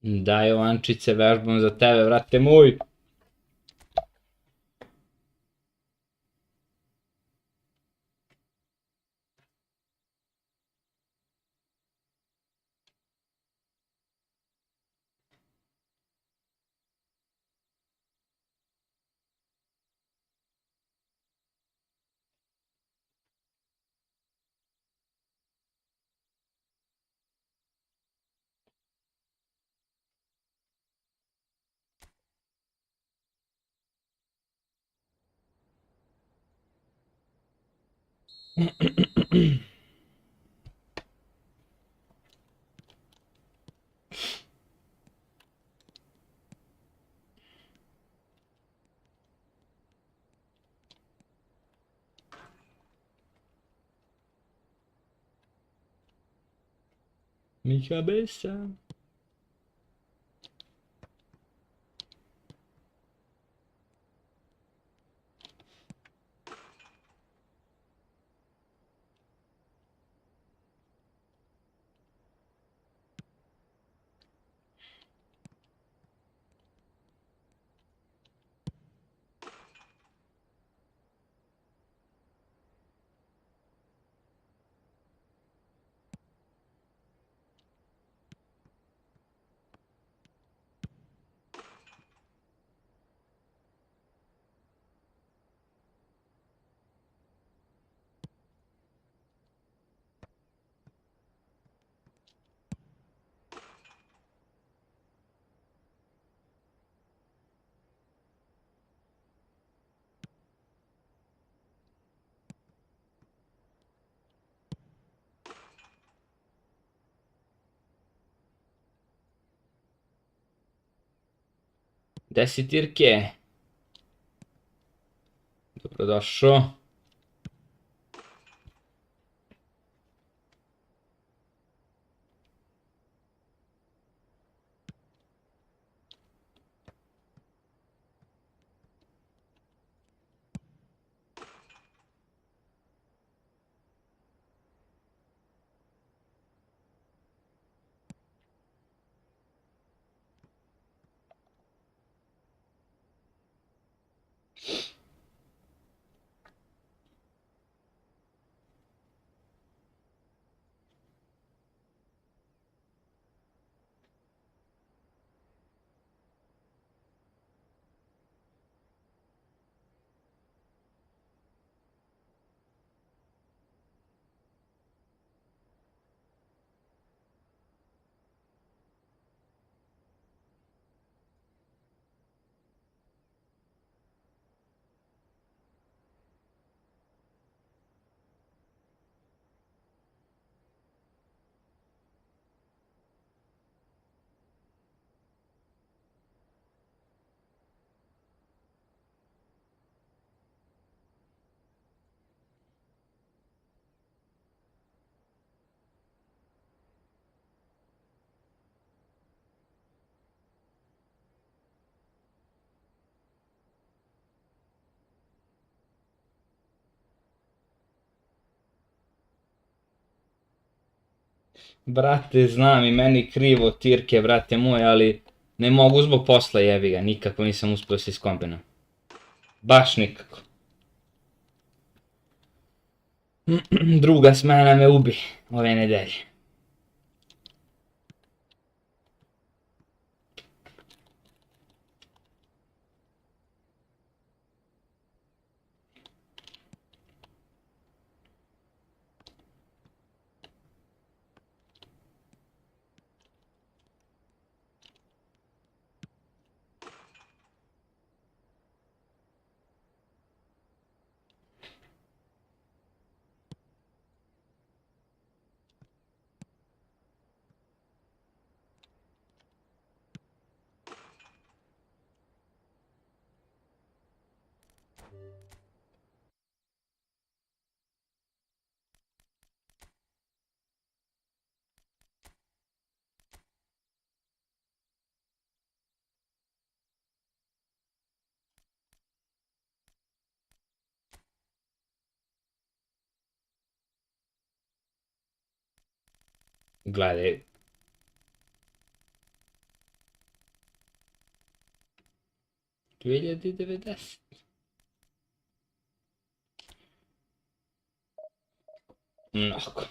Daj, Jovančiće, vežbam za tebe, vrate moj. Mi cabeza. Gde si, Tirke? Dobrodošao. Brate, znam i meni krivo tirke, brate moj, ali ne mogu zbog posla, jebi ga, nikako nisam uspio se iskombinujem. Baš nikako. Druga smena me ubi ove nedelje. Gledaj. 2090. Mnogo.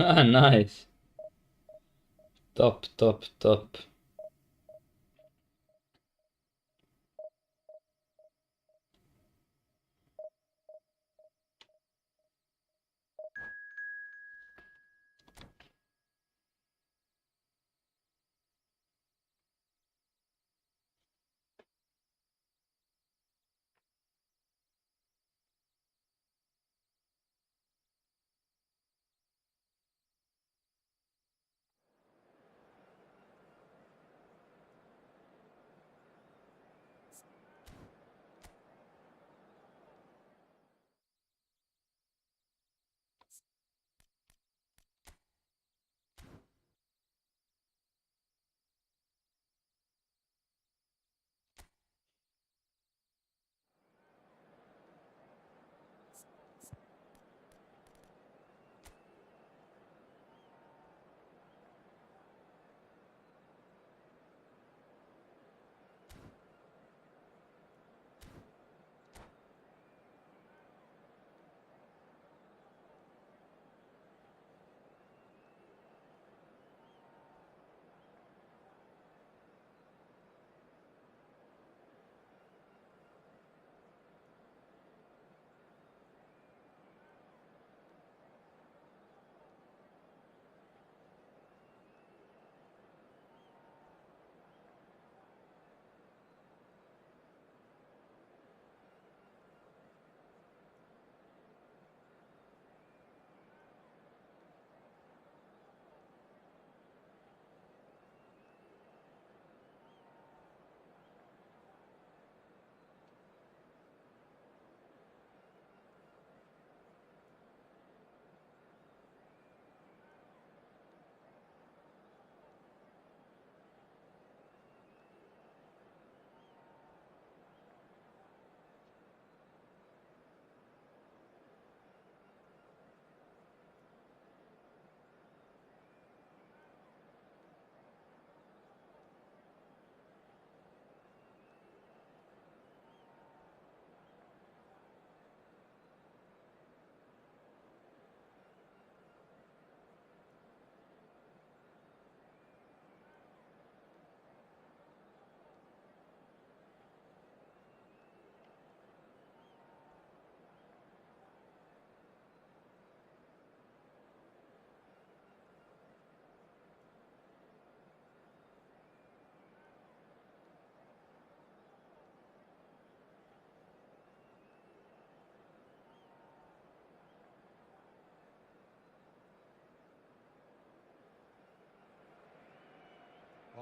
Ah, nice. Top, top, top.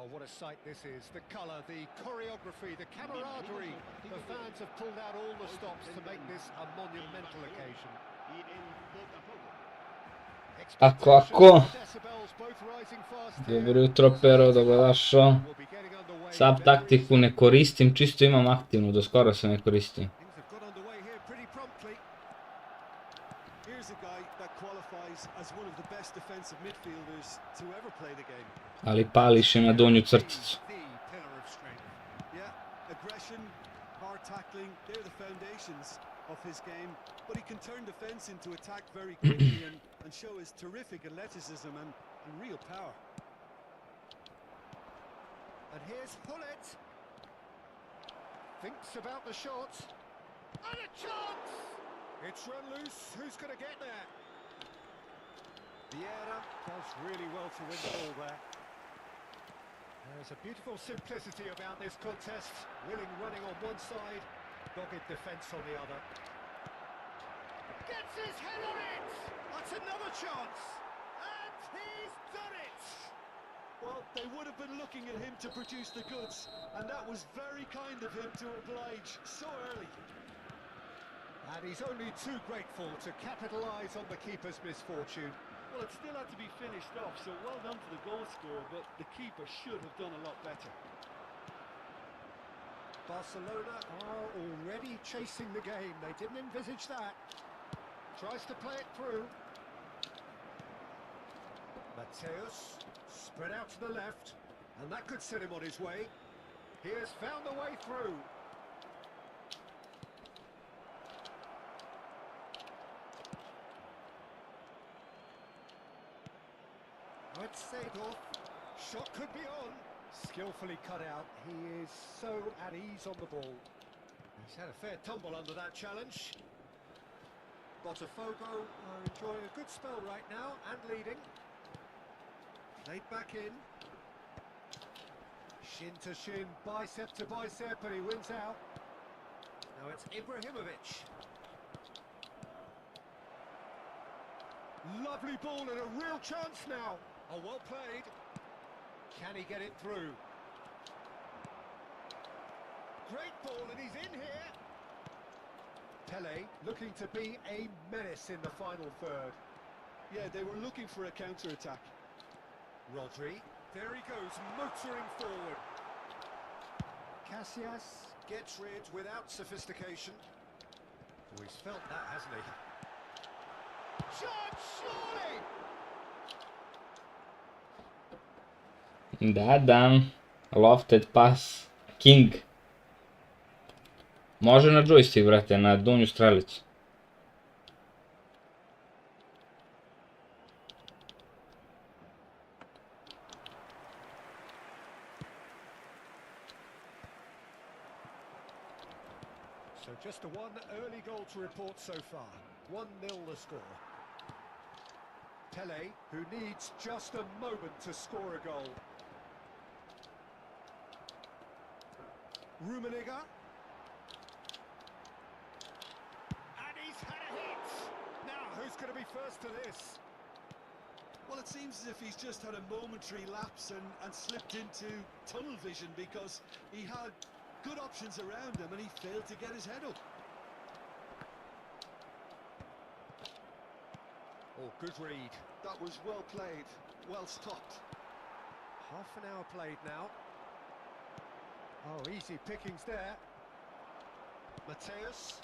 Oh, what a sight this is. The colour, the choreography, the camaraderie. The fans have pulled out all the stops to make this a monumental occasion. Ako. Dobro jutro, Pero, dobrodošao. Sub taktiku ne koristim, čisto imam aktivnu, do skoro se ne koristim. Ali pališ je na donju crticu. Of his game, but he can turn defense into attack very quickly and show his terrific athleticism and real power. And here's Hullet. Thinks about the shot. And a chance! It's run loose. Who's going to get there? Vieira does really well to win the ball there. There's a beautiful simplicity about this contest. Willing running on one side, dogged defence on the other. Gets his head on it! That's another chance! And he's done it! Well, they would have been looking at him to produce the goods, and that was very kind of him to oblige so early. And he's only too grateful to capitalise on the keeper's misfortune. Well, it still had to be finished off, so well done for the goal scorer, but the keeper should have done a lot better. Barcelona are already chasing the game. They didn't envisage that. Tries to play it through. Mateus spread out to the left, and that could set him on his way. He has found the way through. It's Seedorf. Shot could be on. Skillfully cut out. He is so at ease on the ball. He's had a fair tumble under that challenge. Botafogo are enjoying a good spell right now and leading. Played back in. Shin to shin, bicep to bicep, and he wins out. Now it's Ibrahimovic. Lovely ball and a real chance now. Oh, well played. Can he get it through? Great ball, and he's in here. Pele looking to be a menace in the final third. Yeah, they were looking for a counter-attack. Rodri, there he goes, motoring forward. Casillas gets rid without sophistication. Oh, he's felt that, hasn't he? Shot, surely! Da, lofted pass, King. Može na joystick, brate, na donju strelicu. So just one early goal to report so far. 1-0 the score. Pele, who needs just a moment to score a goal. Rummenigge. And he's had a hit! Now, who's going to be first to this? Well, it seems as if he's just had a momentary lapse and slipped into tunnel vision because he had good options around him and he failed to get his head up. Oh, good read. That was well played, well stopped. Half an hour played now. Oh, easy pickings there. Mateus.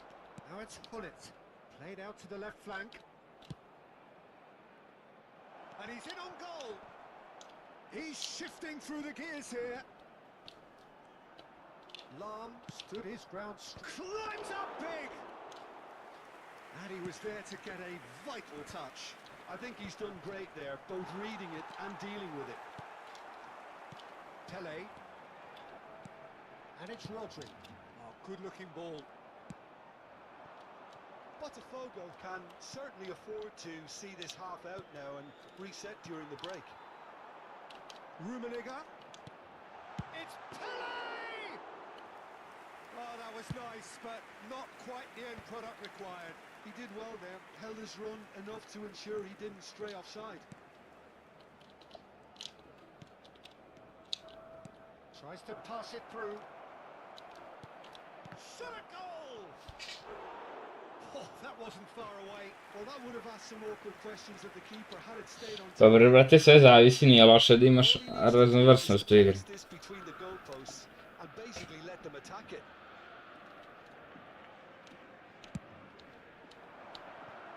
Now it's Hullet. Played out to the left flank. And he's in on goal. He's shifting through the gears here. Lahm stood his ground, climbs up big. And he was there to get a vital touch. I think he's done great there, both reading it and dealing with it. Pele. And it's Rodri. Oh, good-looking ball. Botafogo can certainly afford to see this half out now and reset during the break. Rummenigge. It's Pele! Oh, that was nice, but not quite the end product required. He did well there, held his run enough to ensure he didn't stray offside. Tries to pass it through. Shot a goal! Oh, that wasn't far away. Well, that would have asked some awkward questions of the keeper had it stayed on Dobro, target. brate, sve zavisi, nije loše da imaš All he needs to do is raznovrsnost u igri. place this between the goalposts and basically let them attack it.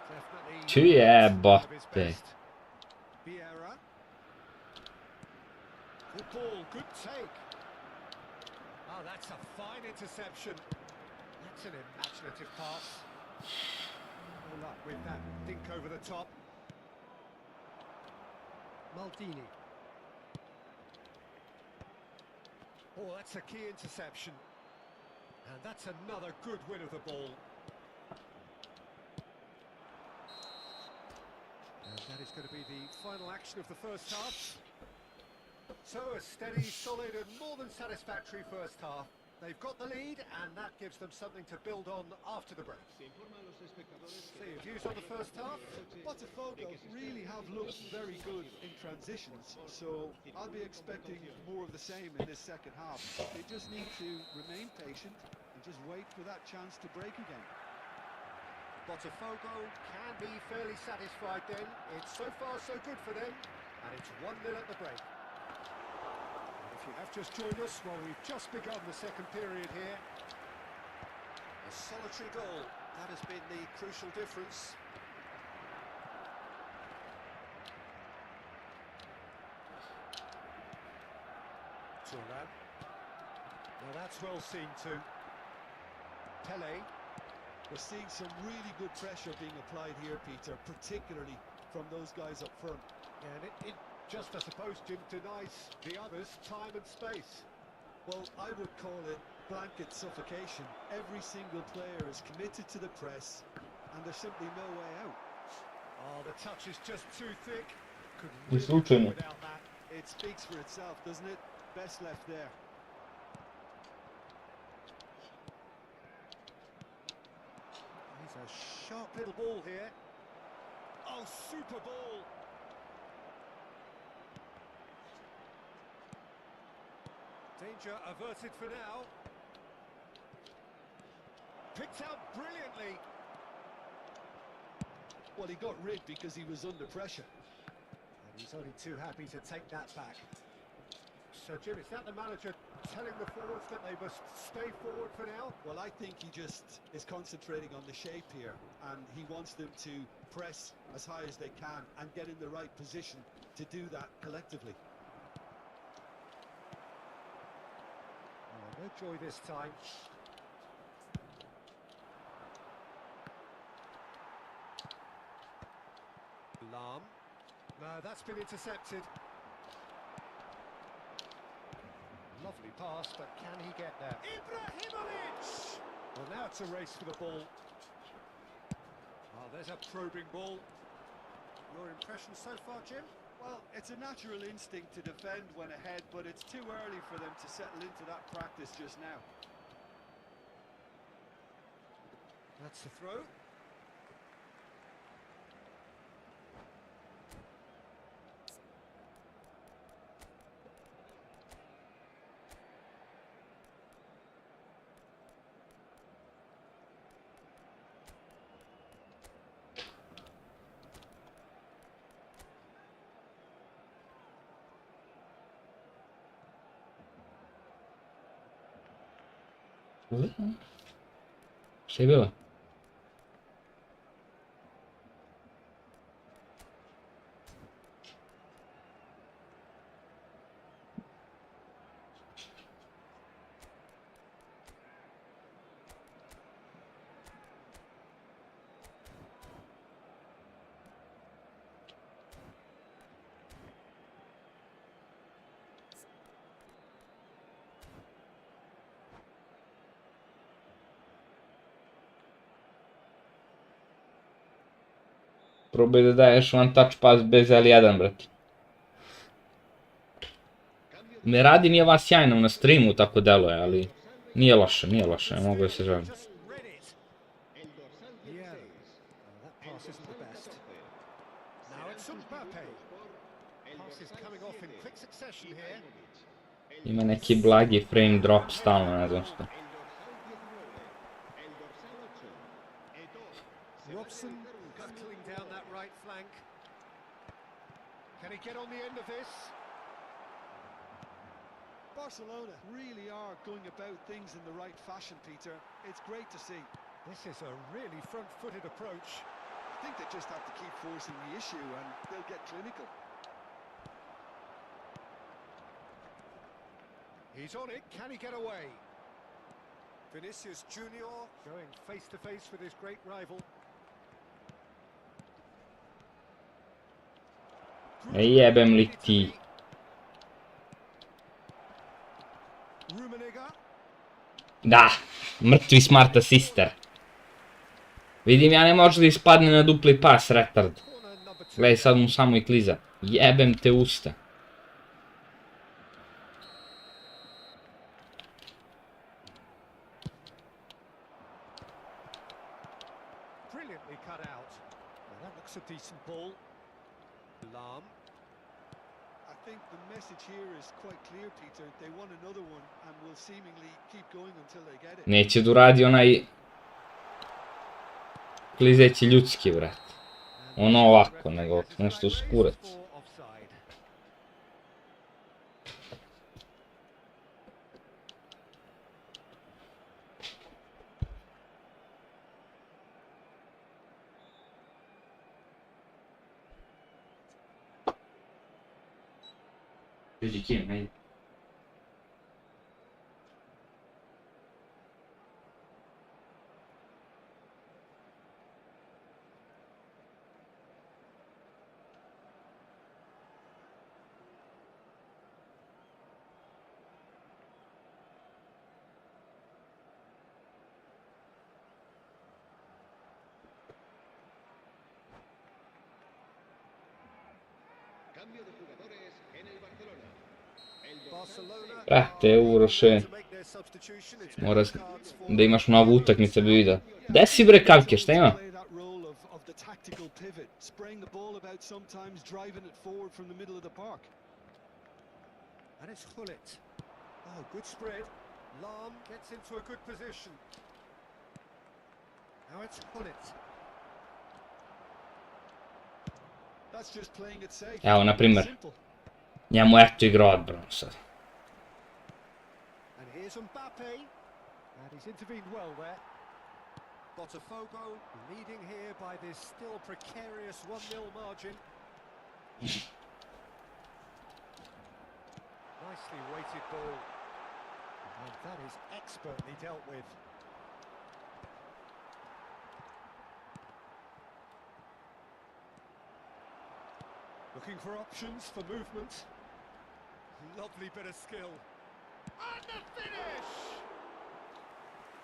Definitely Ču one of his jebote. best. Vieira. Good ball, good take. Oh, that's a fine interception. That's an imaginative pass. No luck with that dink over the top. Maldini. Oh, that's a key interception. And that's another good win of the ball. And that is going to be the final action of the first half. So a steady, solid and more than satisfactory first half. They've got the lead and that gives them something to build on after the break. See your views on the first half? Botafogo really have looked very good in transitions, so I'll be expecting more of the same in this second half. They just need to remain patient and just wait for that chance to break again. Botafogo can be fairly satisfied then. It's so far so good for them and it's 1-0 at the break. If you have just joined us, well, we've just begun the second period here. A solitary goal, that has been the crucial difference. Turan. Now that's well seen too. Pele. We're seeing some really good pressure being applied here, Peter, particularly from those guys up front. Yeah, and it just, I suppose, Jim, denies the others time and space. Well, I would call it blanket suffocation. Every single player is committed to the press, and there's simply no way out. Oh, the touch is just too thick. Could Jest really do uczenie. without that. It speaks for itself, doesn't it? Best left there. He's a sharp little ball here. Oh, super ball. Danger averted for now. Picked out brilliantly. Well, he got rid because he was under pressure. And he's only too happy to take that back. So, Jim, is that the manager telling the forwards that they must stay forward for now? Well, I think he just is concentrating on the shape here, and he wants them to press as high as they can and get in the right position to do that collectively. Oh, no joy this time. Lam. No, that's been intercepted. Lovely pass, but can he get there? Ibrahimovic! Well, now it's a race for the ball. Oh, there's a probing ball. Your impression so far, Jim? Well, it's a natural instinct to defend when ahead, but it's too early for them to settle into that practice just now. That's the throw. Šta je bilo? Probaj da daješ one touch pass bez L1, brate. Ne radi nije ova sjajno na streamu, tako deluje, ali nije loše, ne mogu da se žalim. Just read it. Yeah. That pass isn't the best. Now it's Mbappe. Pass is coming off in quick succession here. Ima neki blagi frame drop stalno, ne znam što. Robson battling down that right flank. Can he get on the end of this? Barcelona really are going about things in the right fashion, Peter. It's great to see. This is a really front-footed approach. I think they just have to keep forcing the issue and they'll get clinical. He's on it, can he get away? Vinicius Junior going face-to-face with his great rival. E jebem li ti. Rummenigge. Da, mrtvi smarta sister. Vidim, ja ne može da ispadne na dupli pas, retard. Corner number 2. Gledaj, sad mu samo i kliza. Jebem te usta. Brilliantly cut out. Well, that looks a decent ball. Lahm. I think the message here is quite clear, Peter. They want another one and will seemingly keep going until they get it. Neće da uradi onaj klizeći ljudski, vrat. Ono ovako, nego nešto uz kurac. Offside. Vidi kim, hajde. Cambio de jugadores en el Barcelona. Barcelona Brate, Uroše, to make their substitution. It's mora red cards for da imaš mnogo utakmice bi vidio. Gde si bre Kavke, šta ima? Play that role of the tactical pivot, spraying the ball about sometimes, driving it forward from the middle of the park. And it's Hullet. Oh, good spread. Lahm gets into a good position. Now it's Hullet. That's just playing it safe. Evo, na primer, Simple. njemu eto igra odbranu sad. And here's Mbappe. And he's intervened well there. Botafogo leading here by this still precarious 1-0 margin. Nicely weighted ball. And that is expertly dealt with. Looking for options for movement. Lovely bit of skill. And the finish!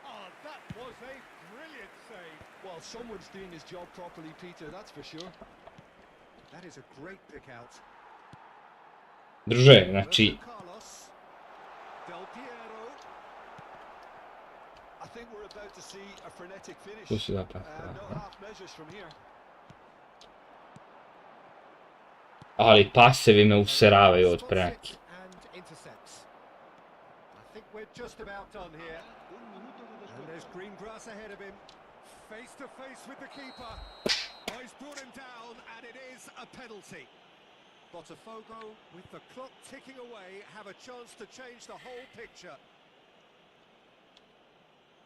Oh, that was a brilliant save. Well, someone's doing his job properly, Peter, that's for sure. That is a great pick out. Druže, znači, Roberto Carlos. Del Piero. I think we're about to see a frenetic finish. tu si da pa. No half measures from here. Ali pasevi me useravaju od pre neki. And intercepts. I think we're just about done here. And there's green grass ahead of him. Face to face with the keeper. Oh, he's brought him down, and it is a penalty. Botafogo, with the clock ticking away, have a chance to change the whole picture.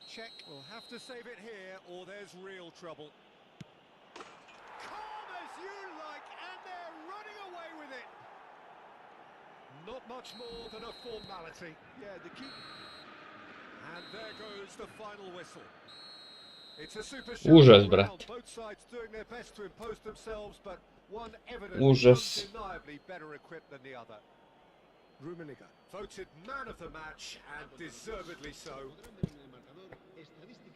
Czech will have to save it here, or there's real trouble. Calm as you like, and they're running away with it. Not much more than a formality. Yeah, the key. And there goes the final whistle. It's a super Užas, show brat. around, both sides doing their best to impose themselves, but one Užas. undeniably better equipped than the other. Rummenigge voted man of the match, and deservedly so.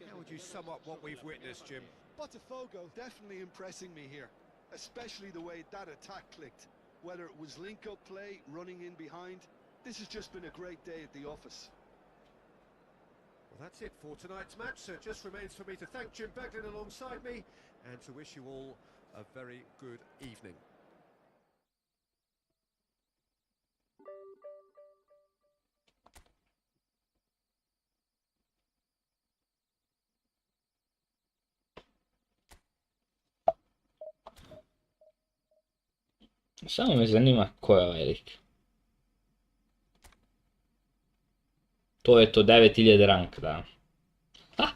How would you sum up what we've witnessed, Jim? Botafogo definitely impressing me here, especially the way that attack clicked. Whether it was link-up play, running in behind, this has just been a great day at the office. Well, that's it for tonight's match, so it just remains for me to thank Jim Beglin alongside me, and to wish you all a very good evening. Samo me zanima ko je ovaj lik. To je to 9000 rank, da. Ha!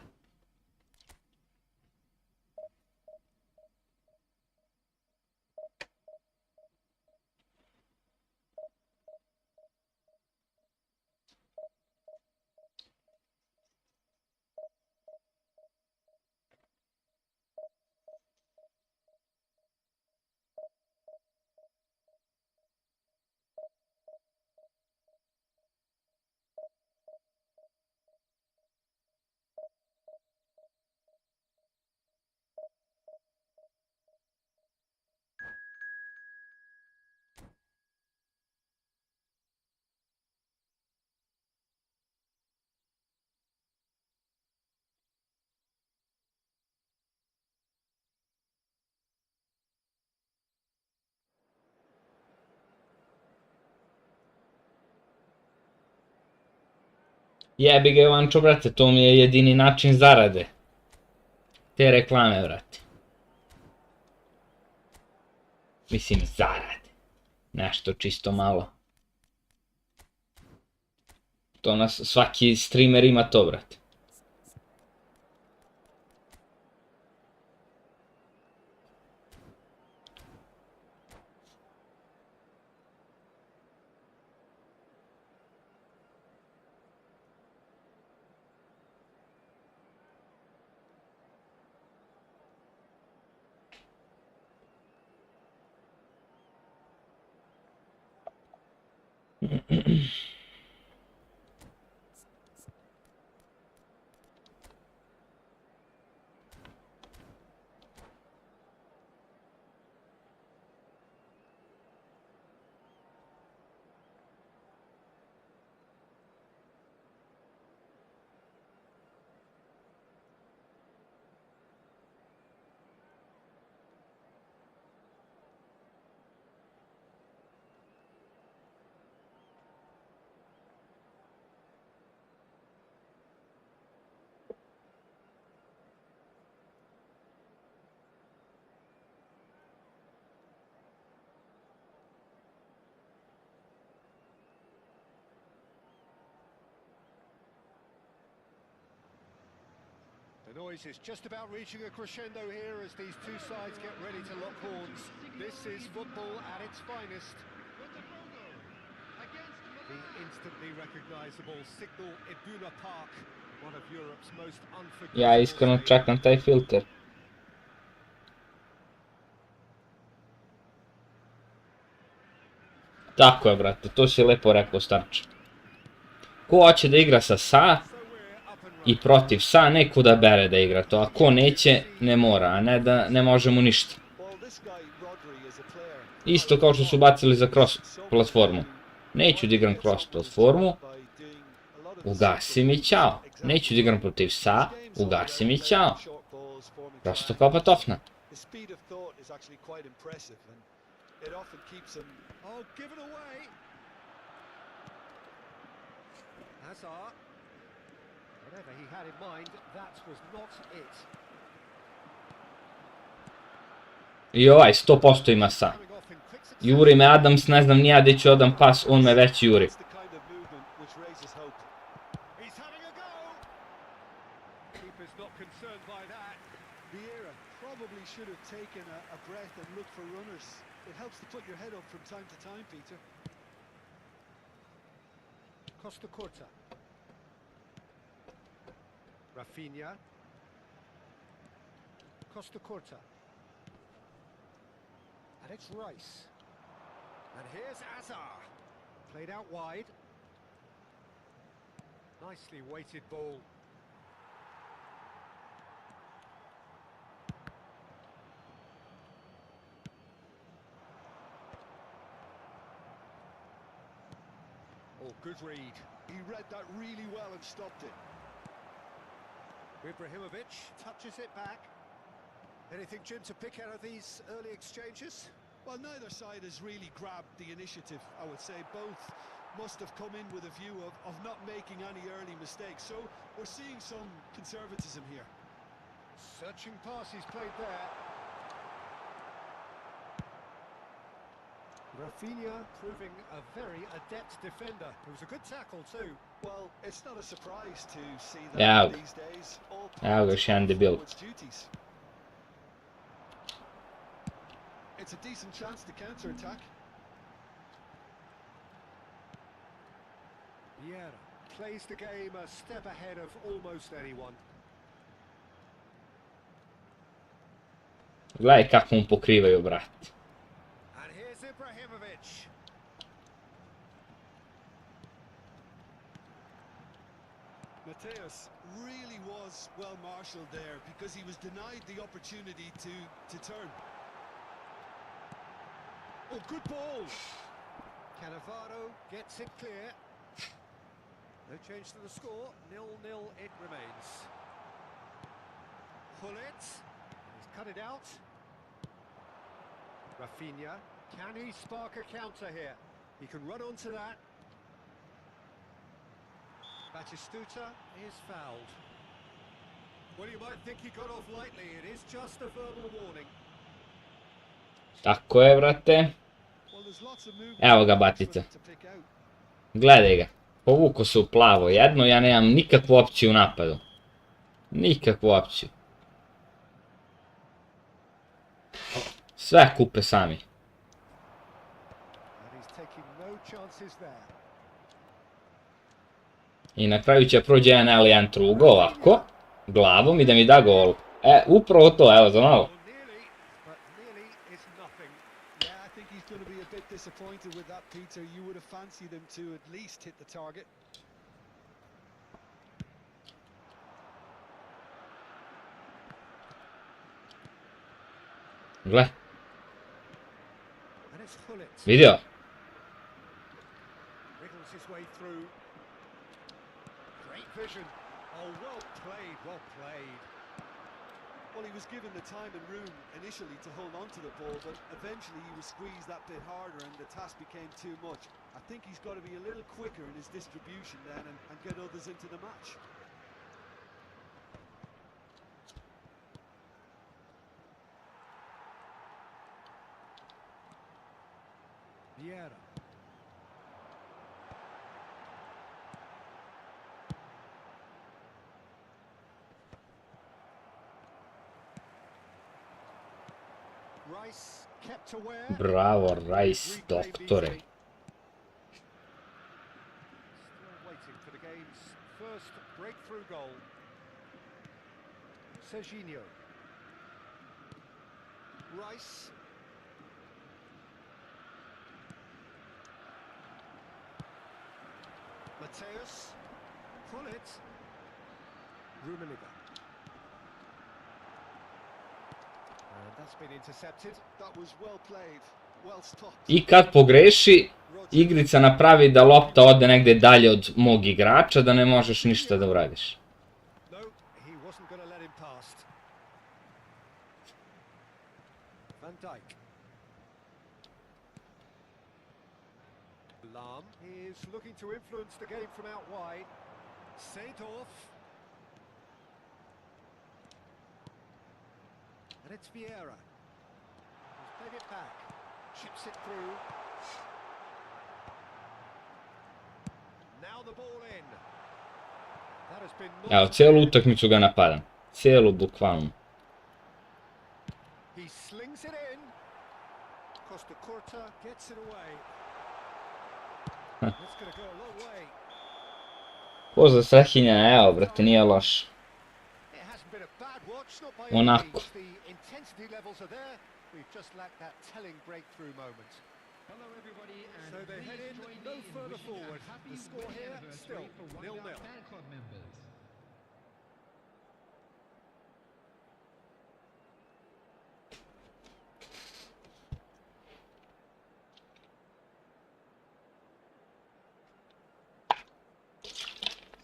Jebi ga Jovančo, brate, to mi je jedini način zarade. Te reklame, brate. Mislim, zarade. Nešto čisto malo. To nas, svaki streamer ima to, brate. The noise is just about reaching a crescendo here as these two sides get ready to lock horns. This is football at its finest. The instantly recognizable Signal Iduna Park, one of Europe's most unforgettable. Ja iskreno čekam taj filter. Tako je, brate, to si lepo rekao, starče. Ko hoće da igra sa i protiv sa, neko da bere da igra to, a ko neće, ne mora, a ne da ne možemo ništa. Isto kao što su bacili za cross platformu. Neću da igram cross platformu, ugasi mi ćao. Neću da igram protiv sa, ugasi mi ćao. Prosto kao patofna. Oh, give it away. Hazard. Whatever he had in mind, that was not it. I ovaj 100% ima sa. Juri me Adams, ne znam nija gdje ću odam pas, on me već juri. He's having a go. Keeper's not concerned by that. Vieira probably should have taken a breath and looked for runners. It helps to put your head up from time to time, Peter. Costa Curta. Rafinha. Costa Curta. And it's Rice. And here's Azar. Played out wide. Nicely weighted ball. Oh, good read. He read that really well and stopped it. Ibrahimovic touches it back. Anything, Jim, to pick out of these early exchanges? Well, neither side has really grabbed the initiative, I would say. Both must have come in with a view of not making any early mistakes. So we're seeing some conservatism here. Searching pass he's played there. Rafinha proving a very adept defender. It was a good tackle too. Well, it's not a surprise to see Evo that ga. these days. All Evo ga, part još jedan of debil. forward's duties. It's a decent chance to counter-attack. Vieira plays the game a step ahead of almost anyone. Gledaj kako mu pokrivaju, brat. And here's Ibrahimovic. Mateus really was well marshalled there because he was denied the opportunity to turn. Oh, good ball. Cannavaro gets it clear. No change to the score. 0-0 it remains. Hullet. He's cut it out. Rafinha. Can he spark a counter here? He can run onto that. Batistuta is fouled. Well, you might think he got off lightly. It is just a verbal warning. Tako je, brate. Well, there's lots of movement Evo ga, for batica. them to pick out. Gledaj ga. Povuko se u plavo jedno, ja nemam nikakvu opciju u napadu. Nikakvu opciju. Sve kupe sami. And he's taking no chances there. I na kraju će prođe jedan L1 trugo ovako, glavom i da mi da gol. Upravo to, evo za malo. Well, nearly, but nearly is nothing. Yeah, I think he's going to be a bit disappointed with that, Peter. You would have fancied him to at least hit the target. Gle, And it's Hullet. vidio? Wriggles his way through. Great vision. Oh, well played, well played. Well, he was given the time and room initially to hold on to the ball, but eventually he was squeezed that bit harder and the task became too much. I think he's got to be a little quicker in his distribution then and get others into the match. Vieira. Rice kept aware. Bravo, Rice, doktore. Still waiting for the game's first breakthrough goal. Serginho. Rice. Mateus. Hullet. Rummenigge. And that's been intercepted. That was well played, well stopped. I kad pogreši, igrica napravi da lopta ode negdje dalje od mog igrača, da ne možeš ništa da uradiš. No, he wasn't going to let him past. Van Dijk. Lahm is looking to influence the game from out wide. Seedorf. And it's Vieira. He's played it back. Chips it through. Now the ball in. That has been Evo, cijelu utakmicu ga napadam. Cijelu, bukvalno. He slings it in. Costa Curta gets it away. That's going to go a long way. Pozdrav Strahinja, evo, brate, nije loš. It hasn't been a bad watch, not by any Onako. means. The intensity levels are there. We've just lacked that telling breakthrough moment. Hello everybody, and So they head in no further forward. The score here still 0-0. Fan club members.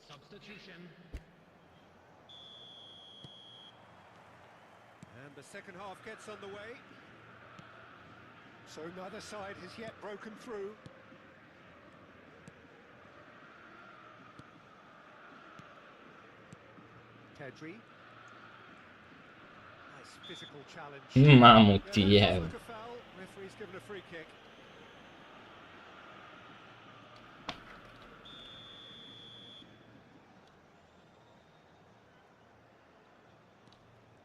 Substitution. And the second half gets underway. So neither side has yet broken through. Pedri. Nice physical challenge. Mamu ti Yeah, jevo. looks like a foul. Referee's given a free kick.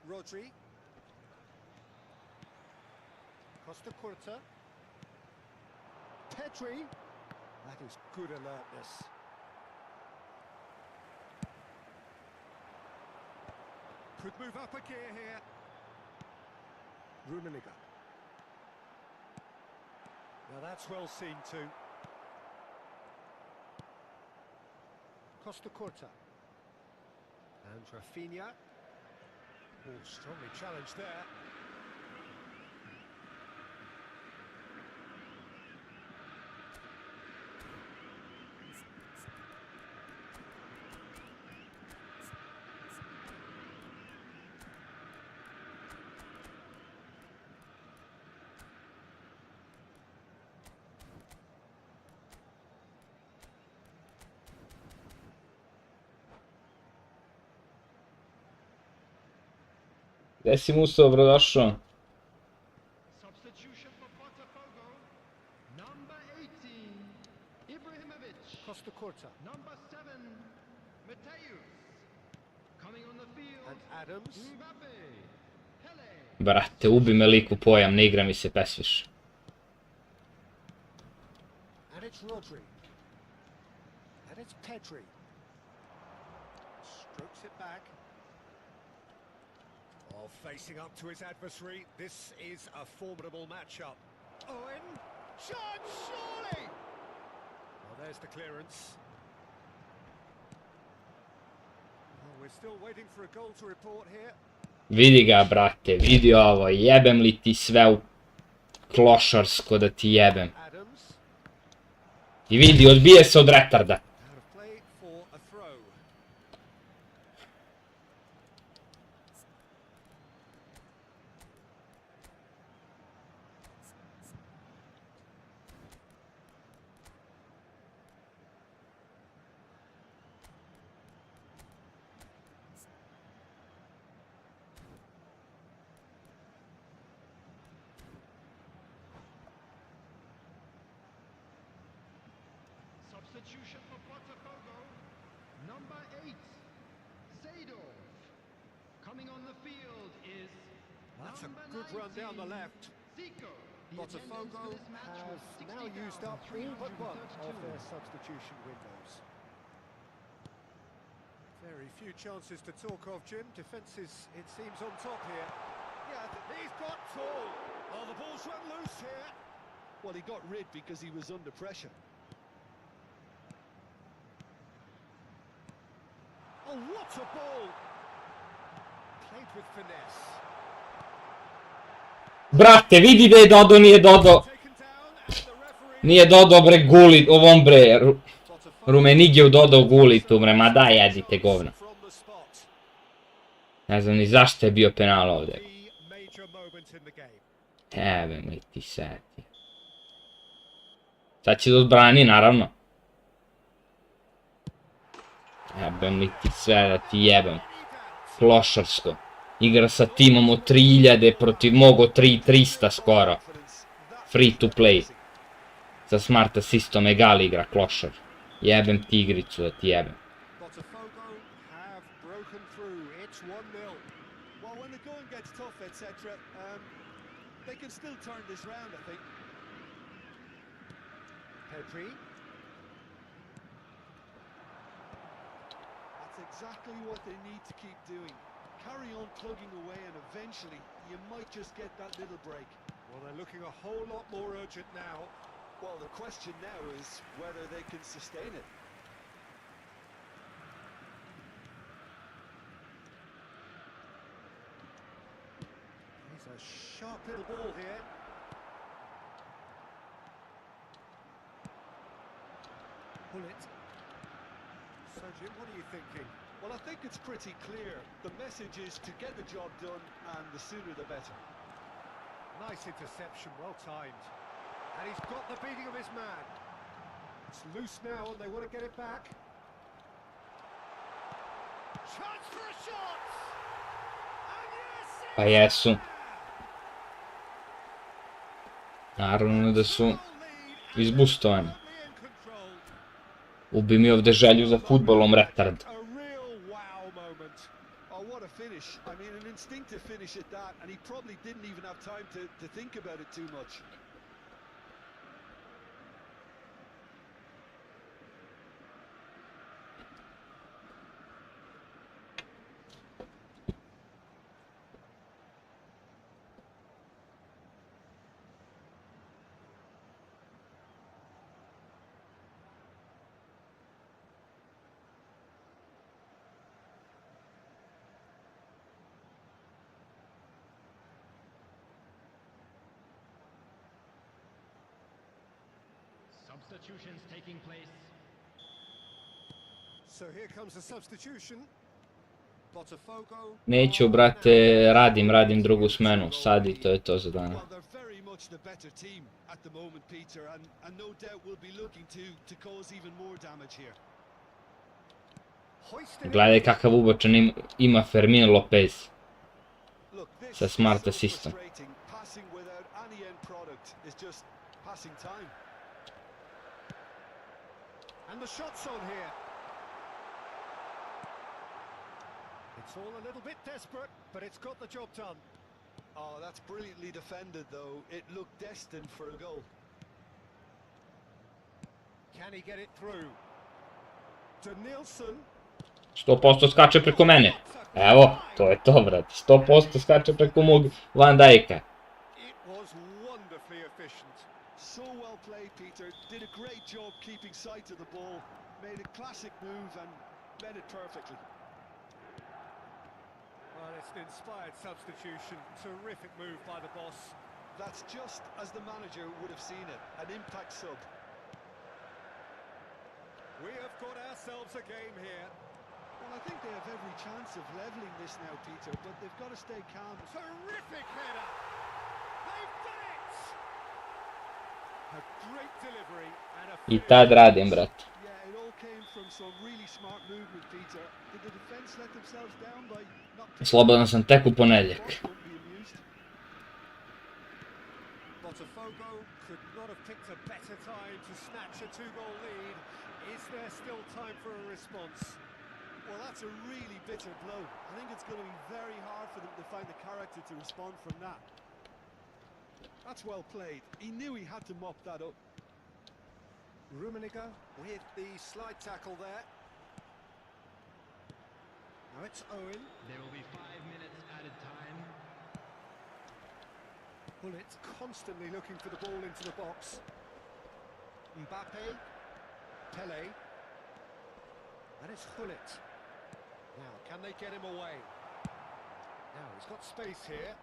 Rodri. Costa Curta. Pedri. That is good alertness. Could move up a gear here. Rummenigge. Now that's well seen too. Costa Curta. And Rafinha. Oh, strongly challenged there. Gde si Musto dobrodošao? Substitution for Botafogo. Number 18, Ibrahimovic. Costa Curta. Number 7, Mateus. Coming on the field, And Adams. Mbappe. Hele. Brate, ubi me lik u pojam, ne igra mi se pes više. And it's Rodri. And it's Pedri. Strokes it back. Oh, facing up to his adversary. This is a formidable matchup. Owen. Chance, surely! Well, there's the clearance. Oh, we're still waiting for a goal to report here. Vidi ga, brate, vidi ovo, jebem li ti sve u klošarsko da ti jebem. Adams. I vidi, odbije se od retarda. Out of play for a throw. Substitution for Botafogo. Number 8, Seedorf. Coming on the field is That's a number good run down the 19, left. Zico. The Botafogo attendance for this match was have now used up all but one of 60,332. their substitution windows. Very few chances to talk of, Jim. Defences, it seems, on top here. Yeah, he's got tall. Oh, the ball's run loose here. Well, he got rid because he was under pressure. Oh, what a ball! Played with finesse. Brate, vidi da je Dodo, nije Dodo. Taken down, and the referee... Nije Dodo, bre, guli, ovom bre, Rumenigiju dodao gulitu, bre, ma daj jedite govna. From the spot. Ne znam ni zašto je bio penal ovdje. The major moment in the game. Jebem li ti seti. Sad će da odbrani, naravno. Jebem li ti sve da ti jebem. Klošarsko. Igra sa timom od 3000 protiv mogo 3300 skoro. Free to play. Sa smart assistom egal igra klošar. Jebem ti igricu da ti jebem. Botafogo have broken through. It's 1-0. Well, when the going gets tough, etc., they can still turn this round, I think. Pedri. That's exactly what they need to keep doing. Carry on plugging away, and eventually you might just get that little break. Well, they're looking a whole lot more urgent now. Well, the question now is whether they can sustain it. He's a sharp little ball here. Pull it. So, Jim, what are you thinking? Well, I think it's pretty clear. The message is to get the job done, and the sooner the better. Nice interception, well timed. And he's got the beating of his man. It's loose now, and they want to get it back. Chance for a shot! And yes, Pa jesu. Naravno da su izbustovani. Ubi mi ovdje želju za fudbalom, retard. A real wow moment. Oh, what a finish. I mean, an instinctive finish at that, and he probably didn't even have time to think about it too much. Substitutions taking place. So here comes a substitution. Botafogo. Neću, brate, radim drugu smenu. Sad i to je to za dana. Well, they're very much the better team at the moment, Peter, and no doubt will be looking to cause even more damage here. Hoisted Gledaj it. kakav ubačan ima Fermin Lopez. Look, this Sa is smart so assistant. frustrating. Passing without any end product is just passing time. And the shot's on here. It's all a little bit desperate, but it's got the job done. Oh, that's brilliantly defended, though. It looked destined for a goal. Can he get it through? To Nilsson. 100% skače preko mene. Evo, to je to, brate. 100% skače preko mog Van Dijka. It was wonderfully efficient. So well played, Peter. Did a great job keeping sight of the ball. Made a classic move and met it perfectly. Well, it's an inspired substitution. Terrific move by the boss. That's just as the manager would have seen it. An impact sub. We have got ourselves a game here. Well, I think they have every chance of levelling this now, Peter, but they've got to stay calm. Terrific header. They've done it. A great delivery and a I finish. tad radim, brate. Yeah, it all came from some really smart movement, Peter. Did the defence let themselves down by not... Slobodan sam tek u ponedjeljak. Won't be amused. Botafogo could not have picked a better time to snatch a two-goal lead. Is there still time for a response? Well, that's a really bitter blow. I think it's going to be very hard for them to find the character to respond from that. That's well played. He knew he had to mop that up. Rummenigge with the slide tackle there. Now it's Owen. There will be 5 minutes added time. Bullet constantly looking for the ball into the box. Mbappe. Pele. And it's Gullit. Now, can they get him away? Now, he's got space here.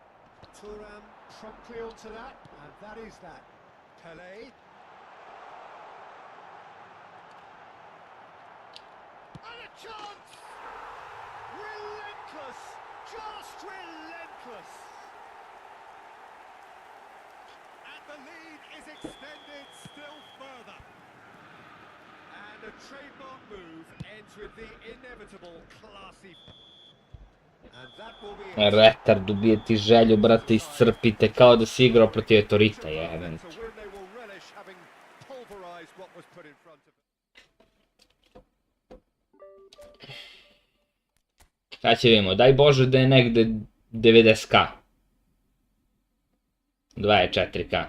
Thuram promptly onto that, and that is that. Pele. And a chance! Relentless! Just relentless! And the lead is extended still further. And a trademark move ends with the inevitable classy. And that will be it. Retar, dobije ti želju, brate, iscrpite kao da si igrao protiv Etorita, jebem To ti. win, they will relish having pulverized what was put in front of them. Sad će vidimo, daj Bože da je negde 90k. 24k.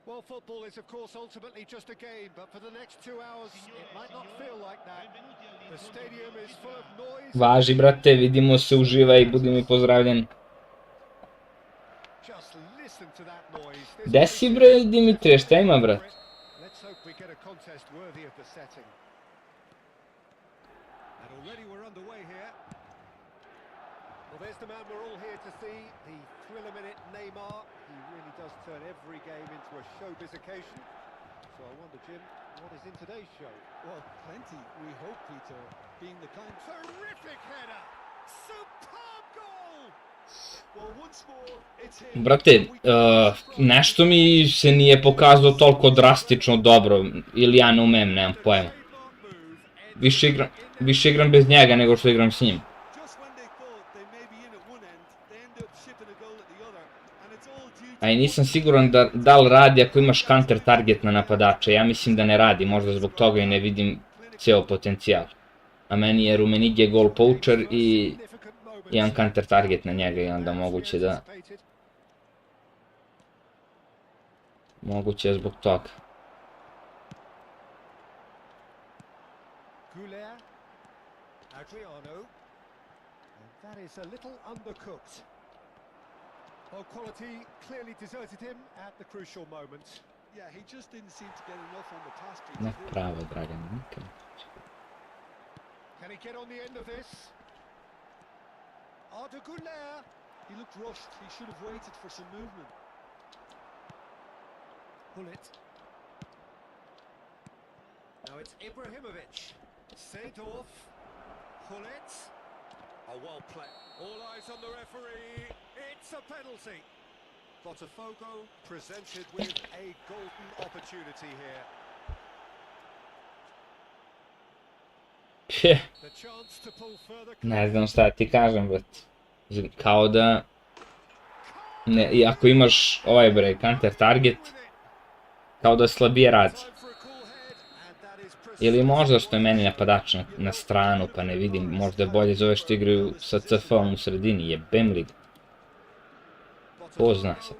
Well, football is, of course, ultimately just a game, but for the next 2 hours, it might not feel like that. The stadium is full of noise. Važi, brate, vidimo se, uživaj, budi mi pozdravljen. Just listen to that noise. Gde si, bre, Dimitrije, šta ima, brat? Let's hope we get a contest worthy of the setting. And already we're underway here. Well, there's the man we're all here to see, the thriller-minute Neymar. He really does turn every game into a showbiz occasion. So I wonder, Jim, what is in today's show? Well, plenty, we hope, Peter, being the kind... Terrific header! Superb goal! Well, once more, it's him. Brate, nešto mi se nije pokazalo toliko drastično dobro, ili ja ne umem, nemam pojma. Više igram bez njega nego što igram s njim. A i nisam siguran da li radi ako imaš counter target na napadača, ja mislim da ne radi, možda zbog toga i ne vidim ceo potencijal. A meni je Rummenigge goal poacher i imam counter target na njega i onda moguće da... Moguće je zbog toga. That is a little undercooked. Well, quality clearly deserted him at the crucial moment. Yeah, he just didn't seem to get enough on the pass. Ne pravo, Dragan, nikad. Can he get on the end of this? Arda Güler. He looked rushed. He should have waited for some movement. Pull it. Now it's Ibrahimovic. Seedorf. Pull it. Oh, well played. All eyes on the referee. It's a penalty. Botafogo presented with a golden opportunity here. The chance to pull further. Ne znam šta ti kažem, brat. Kao da... Ne, ako imaš ovaj bre, counter target, kao da slabije radi. Ili možda što je meni napadač na stranu, pa ne vidim, možda je bolje zove što igraju sa CF-om u sredini, jebem li ga. Ko zna se.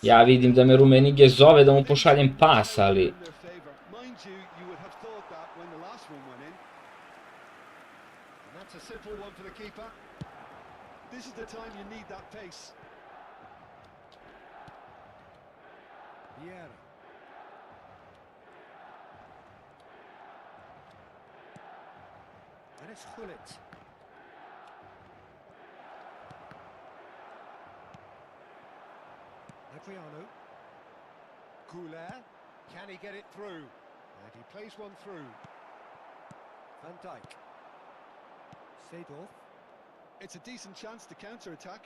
Ja vidim da me Rummenigge zove da mu pošaljem pas, ali... Let's pull it. Adriano. Güler. Can he get it through? And he plays one through. Van Dijk. Seedorf. It's a decent chance to counter-attack.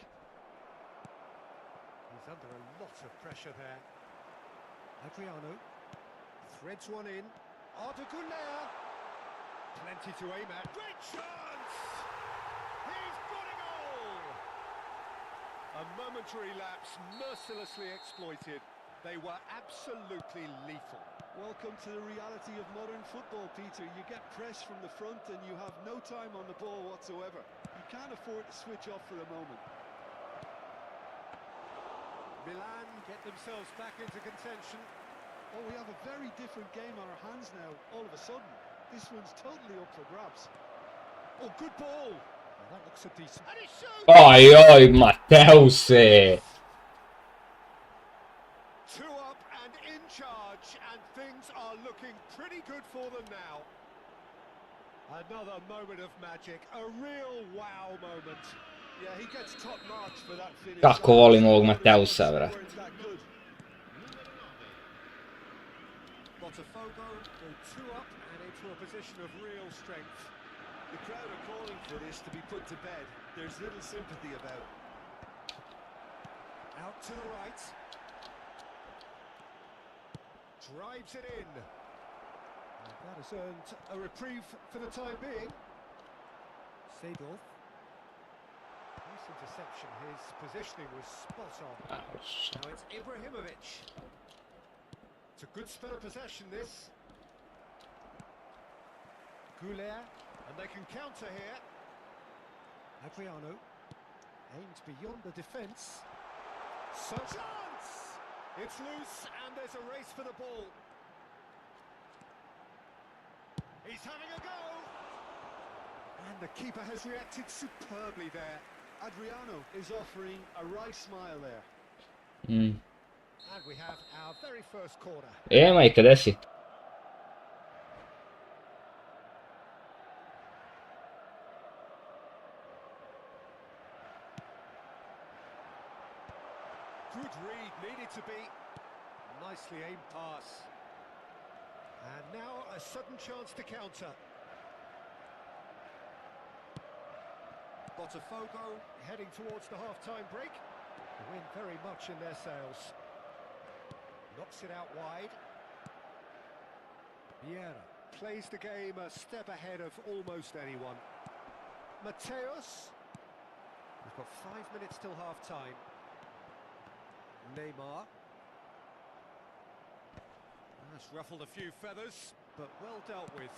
He's under a lot of pressure there. Adriano. Threads one in. Arda Güler. Plenty to aim at. Great chance! He's got a goal! A momentary lapse mercilessly exploited. They were absolutely lethal. Welcome to the reality of modern football, Peter. You get press from the front and you have no time on the ball whatsoever. You can't afford to switch off for a moment. Milan get themselves back into contention. Oh, we have a very different game on our hands now, all of a sudden. This one's totally up for grabs. Oh, good ball. Well, that looks a decent... And it shoots! Oj, oj, Mateuse! 2 up and in charge, and things are looking pretty good for them now. Another moment of magic, a real wow moment. Yeah, he gets top marks for that finish. Kako volim ovog Mateusa, brat. Botafogo go 2 up and into a position of real strength. The crowd are calling for this to be put to bed. There's little sympathy about it. Out to the right. Drives it in. And that has earned a reprieve for the time being. Seedorf. Nice interception. His positioning was spot on. Now it's Ibrahimovic. It's a good spell of possession, this. Güler, and they can counter here. Adriano aimed beyond the defence. So chance! It's loose, and there's a race for the ball. He's having a go! And the keeper has reacted superbly there. Adriano is offering a right smile there. Mm. And we have our very first corner. Majka, gde si? Good read, needed to be. Nicely aimed pass. And now a sudden chance to counter. Botafogo heading towards the half-time break. The wind very much in their sails. Knocks it out wide. Vieira plays the game a step ahead of almost anyone. Mateus. We've got 5 minutes till half-time. Neymar. That's ruffled a few feathers, but well dealt with.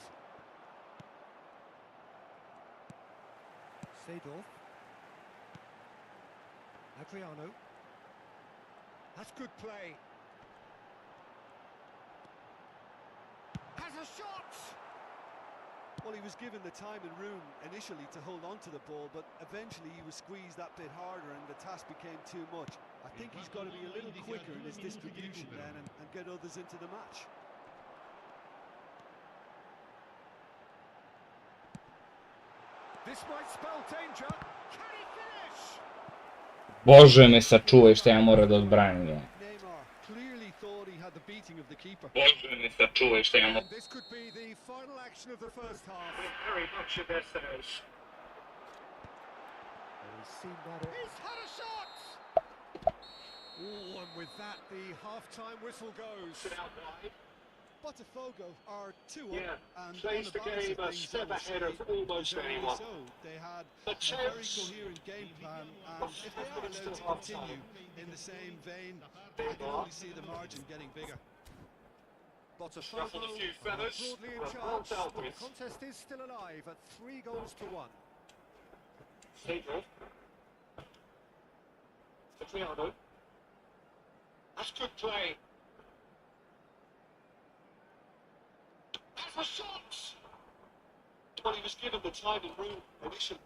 Seedorf. Adriano. That's good play. Has a shot! Well, he was given the time and room initially to hold on to the ball, but eventually he was squeezed that bit harder and the task became too much. I think he's got to be a little quicker in his distribution then and get others into the match. This might spell danger. Can he finish? Bože me sačuvaj što ja moram da odbranim. Neymar clearly thought he had the beating of the keeper. Bože me sačuvaj što ja moram. And this could be the final action of the first half. Very much of their sails. He's seen that. He's had a shot! Oh, and with that, the half-time whistle goes. Botafogo are 2-up 'Yeah, and plays on the the balance game a things, I step would ahead say, of almost deservedly anyone. so. They had The a very chance. coherent game plan, and if they are allowed to continue in the same vein, I can only see the margin getting bigger. Botafogo Ruffled a few are feathers, broadly in but well charge, dealt but the with. contest is still alive at 3-1. Pedro. Adriano. That's good play. That's a shot! Well, he was given the time and room initially.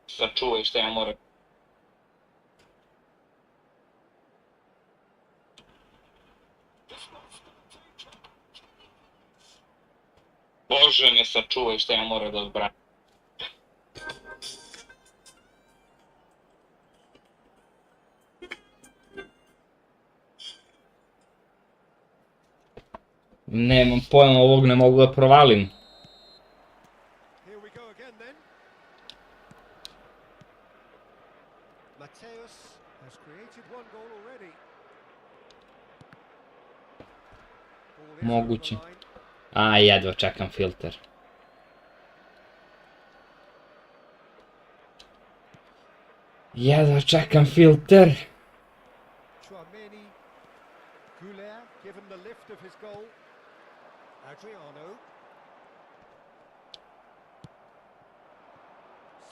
Sačuvaj što ja moram. Bože me sačuvaj što ja moram da odbranim. Nemam pojma, ovog ne mogu da provalim. Here we go again then. Mateus has created one goal already. Ball is Moguće. over the line. A, jedva čekam filter. Jedva čekam filter. Chouameni. Goulet given the lift of his goal. Adriano.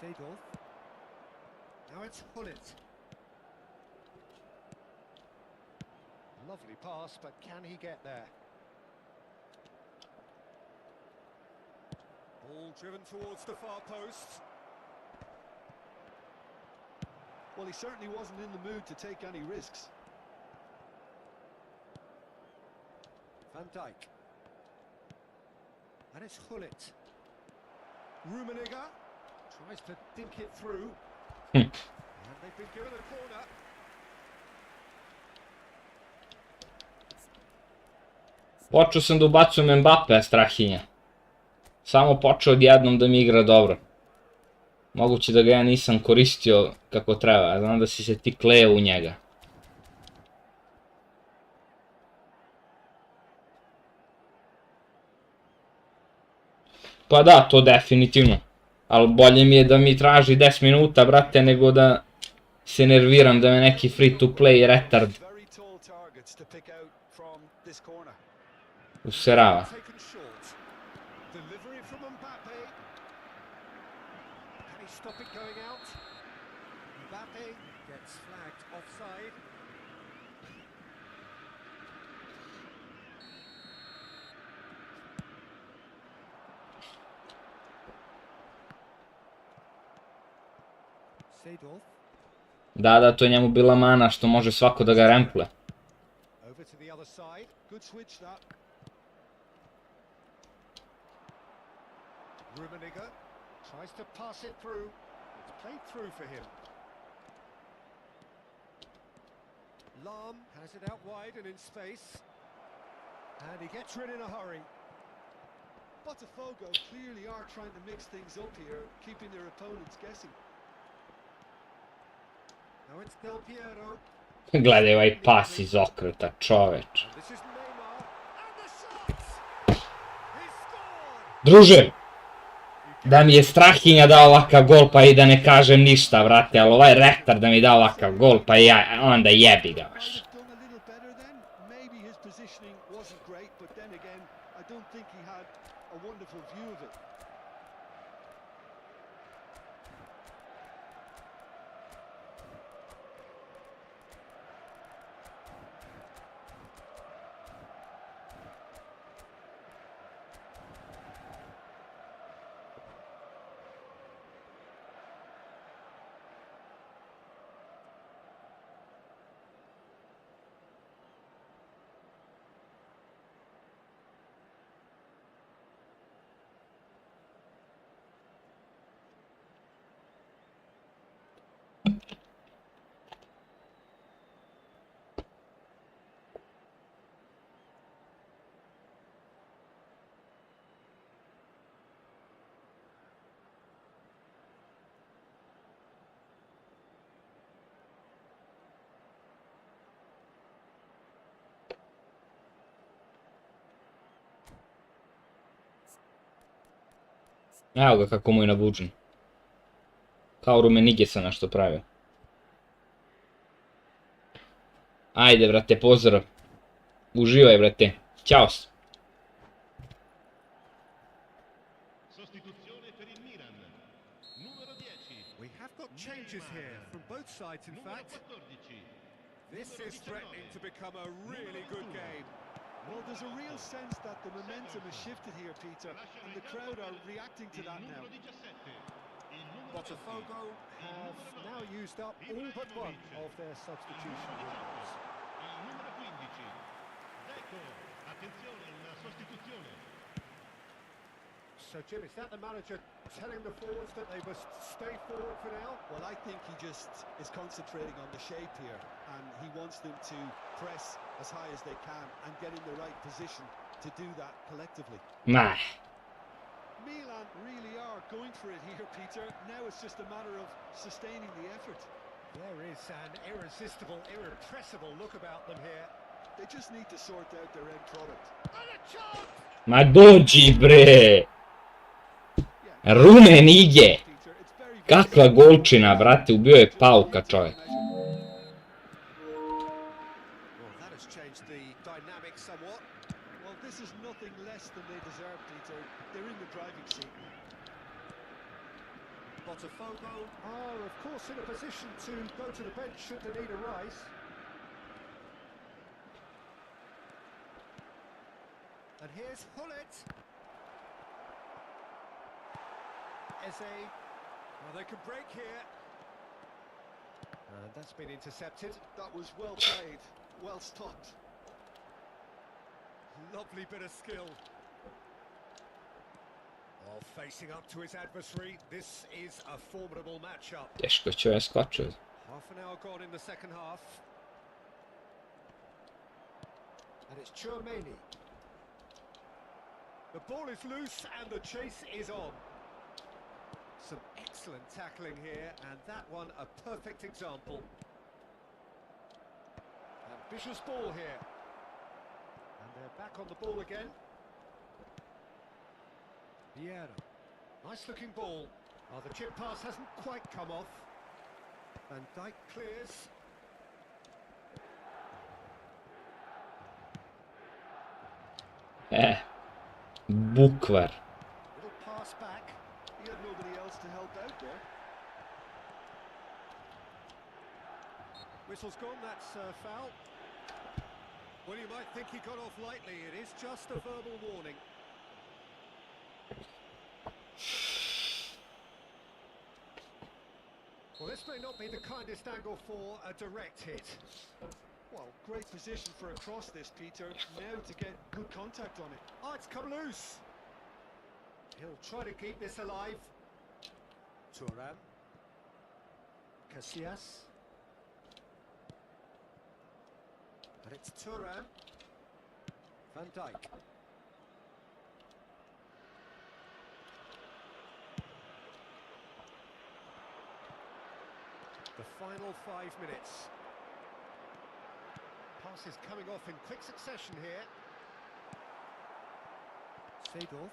Seedorf. Now it's Hullet. Lovely pass, but can he get there? Ball driven towards the far post. Well, he certainly wasn't in the mood to take any risks. Van Dijk. And it's Hullet. Rummenigge tries to dink it through. And they've been given a corner. Počeo sam da ubacujem Mbappé, strahinja. Samo počeo odjednom da mi igra dobro. Moguće da ga ja nisam koristio kako treba, znam da si se ti kleo u njega. Pa da, to definitivno. Ali bolje mi je da mi traži 10 minuta, brate, nego da se nerviram da me neki free to play retard Very tall targets to pick out from this corner. userava. Taken short. Delivery from Mbappe. Can he stop it going out? Mbappe gets flagged offside. Seedorf. Da, to je njemu bila mana što može svako da ga remple. Over to the other side. Good switch that. Rummenigge tries to pass it through. It's played through for him. Lahm has it out wide and in space. And he gets rid in a hurry. Botafogo clearly are trying to mix things up here, keeping their opponents guessing. Now it's Del Piero. Gledaj ovaj pas iz okreta, čoveč. And this is Neymar. And the shot! He scored! Druže, da mi je Strahinja dao ovakav gol pa i da ne kažem ništa, vrate, ali ovaj retar da mi dao ovakav gol pa ja, onda jebi ga baš. Might have done a little better then. Maybe his positioning wasn't great, but then again, I don't think he had a wonderful view of it. Evo ga kako mu je nabuđen. Kao Rummenigge sam nešto pravio. Ajde, brate, pozdrav. Uživaj, brate. Ćao. We have got changes here from both sides, in fact. This is threatening to become a really good game. Well, there's a real sense that the momentum has shifted here, Peter, and the crowd are reacting to that now. Botafogo have now used up all but one of their substitution windows. So, Jim, is that the manager telling the forwards that they must stay forward for now? Well, I think he just is concentrating on the shape here, and he wants them to press as high as they can and get in the right position to do that collectively. Ma. Milan really are going for it here, Peter. Now it's just a matter of sustaining the effort. There is an irresistible, irrepressible look about them here. They just need to sort out their end product. And a chance! Ma dođi, bre. Rummenigge. Kakva golčina, brate, ubio je pauka, čovjek. Well, that has changed the dynamic somewhat. Well, this is nothing less than they deserve, Peter. They're in the driving seat. Botafogo are, of course, in a position to go to the bench should they need a rise. And here's Hullet. Eze. Oh, they can break here. And that's been intercepted. That was well played, well stopped. Lovely bit of skill. Oh, facing up to his adversary. This is a formidable matchup. Teško će ovaj skočio. Half an hour gone in the second half. And it's Jutarnja. The ball is loose and the chase is on. Some excellent tackling here, and that one a perfect example. Ambitious ball here. And they're back on the ball again. Vieira. Nice looking ball. Oh, the chip pass hasn't quite come off. Van Dijk clears. Bukvar. Little pass back. He had nobody else to help out there. Whistle's gone, that's foul. Well, you might think he got off lightly. It is just a verbal warning. Well, this may might not be the kindest angle for a direct hit. Well, great position for a cross this, Peter. Now to get good contact on it. Oh, it's come loose. He'll try to keep this alive. Thuram. Casillas. And it's Thuram. Van Dijk. The final 5 minutes. Passes coming off in quick succession here. Seedorf.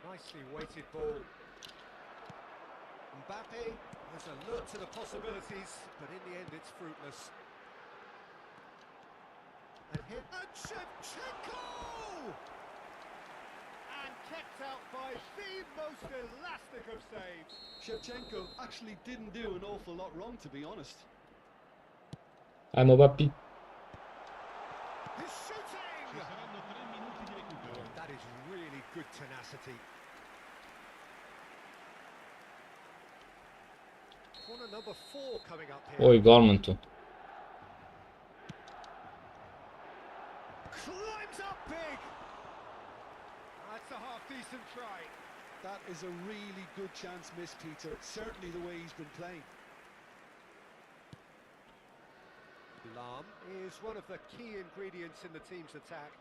Nicely weighted ball. Mbappe has alert to the possibilities, but in the end it's fruitless. And hit and Shevchenko! And kept out by the most elastic of saves. Shevchenko actually didn't do an awful lot wrong, to be honest. Ajmo Bapi. He's shooting! Oh, that is really good tenacity. Corner number 4 coming up here. Oj, golman tu. Climbs up big! That's a half-decent try. That is a really good chance missed, Peter. Certainly the way he's been playing. Lahm is one of the key ingredients in the team's attack.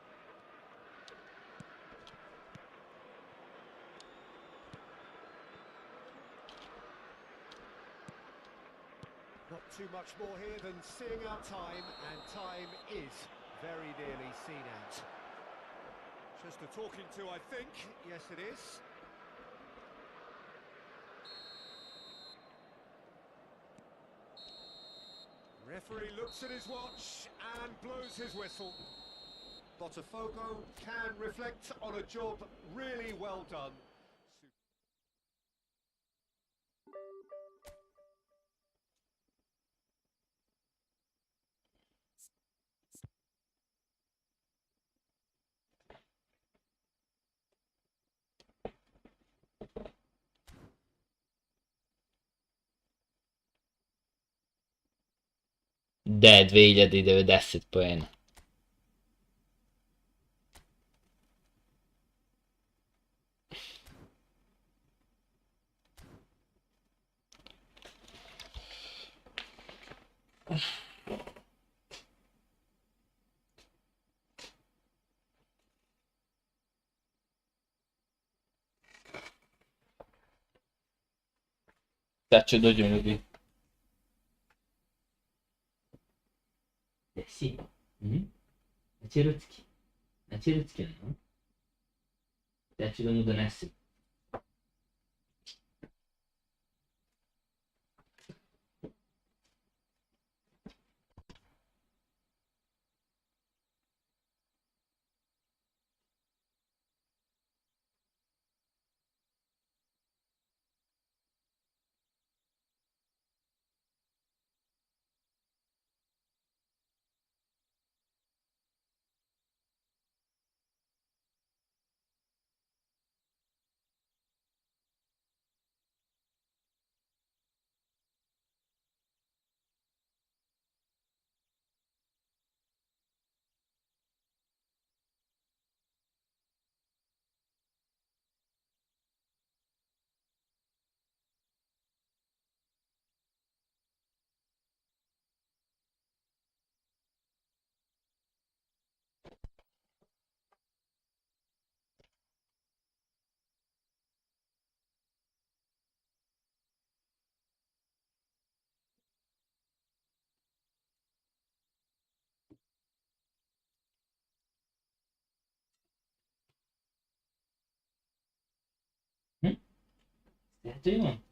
Not too much more here than seeing out time, and time is very nearly seen out. Just a talking to, I think. Yes, it is. Referee looks at his watch and blows his whistle. Botafogo can reflect on a job really well done. De, 2090 poena. Sad će dođem ljudi. Si. Znači rucki. Znači rucki, no? Ja ću da mu donesem. Ja to imam.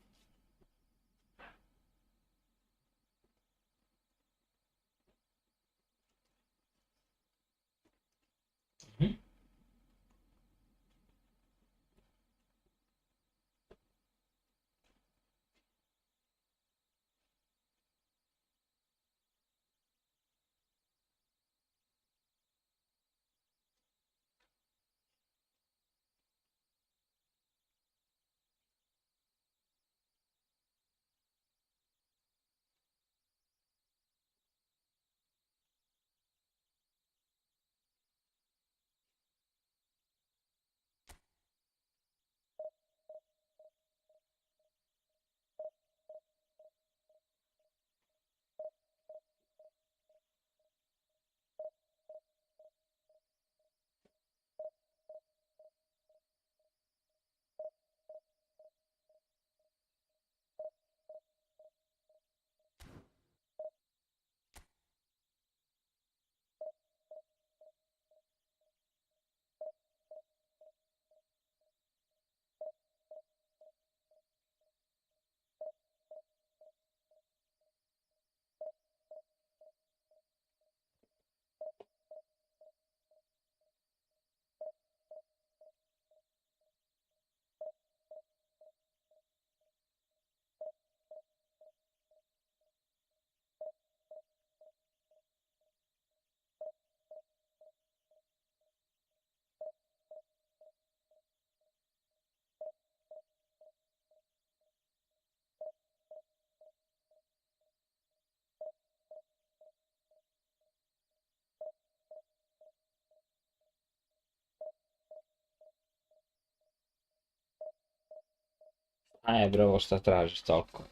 Aj bre, ovo šta tražiš toliko.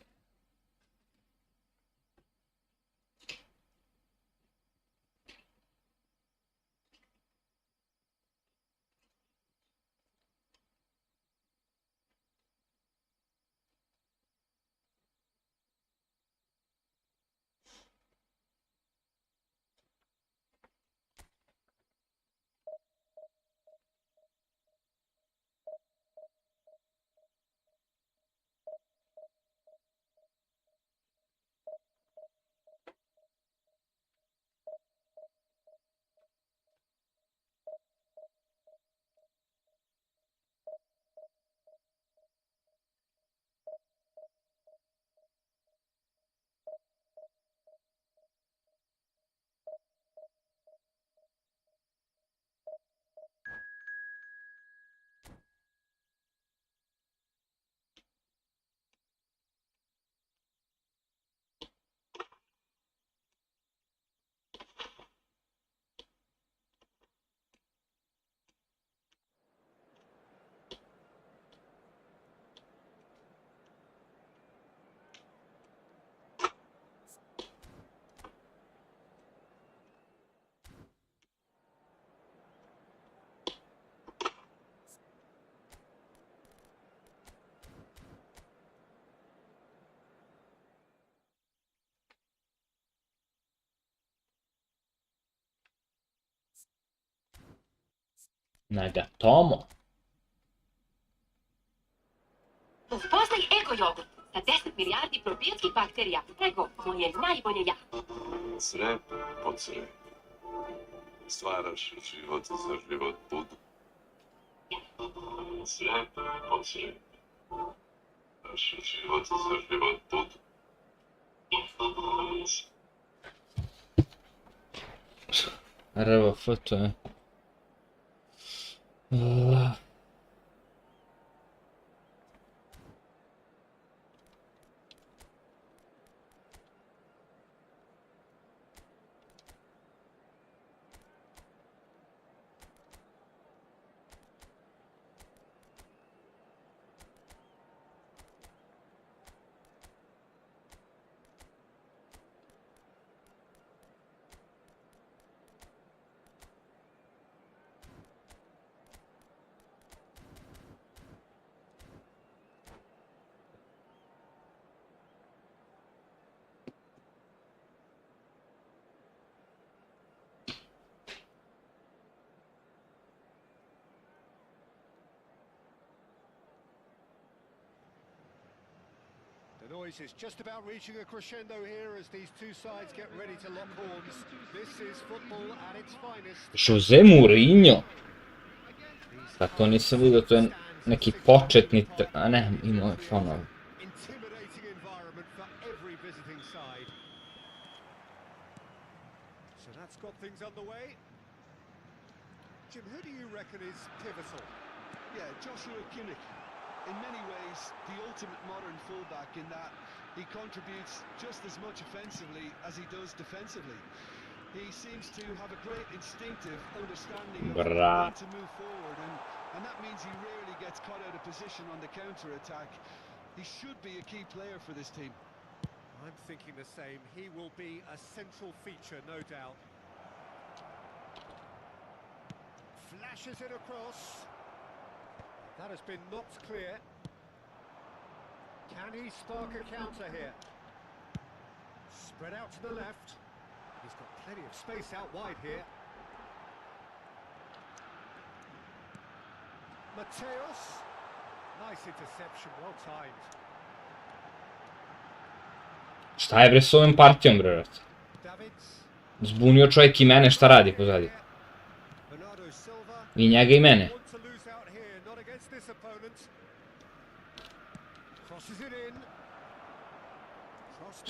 Nagatomo. Upoznaj eko jogurt sa 10 milijardi probioskih bakterija. Ego, moje najbolje jaje. Sve podsre. Stvaraš život za život budu. Sve podsre. Stvaraš život za život budu. RVF to je. The noise is just about reaching a crescendo here as these two sides get ready to lock horns. This is football at its finest. Jose Mourinho. Tako nisam vidio, to je neki početni, a ne, imao je fonovi. Intimidating environment for every visiting side. So that's got things underway. Jim, who do you reckon is pivotal? Yeah, Joshua Kimmich. In many ways, the ultimate modern fullback in that he contributes just as much offensively as he does defensively. He seems to have a great instinctive understanding of when to move forward, and that means he rarely gets caught out of position on the counter-attack. He should be a key player for this team. I'm thinking the same. He will be a central feature, no doubt. Flashes it across. That has been knocked clear. Can he spark a counter here? Spread out to the left. He's got plenty of space out wide here. Mateos. Nice interception, well timed. Šta je bre s ovim partijom bre, brate? Davids. Zbunio čovjek i mene šta radi pozadi. Bernardo Silva. I njega i mene. Want to lose out here, not against this opponent. Crosses it in.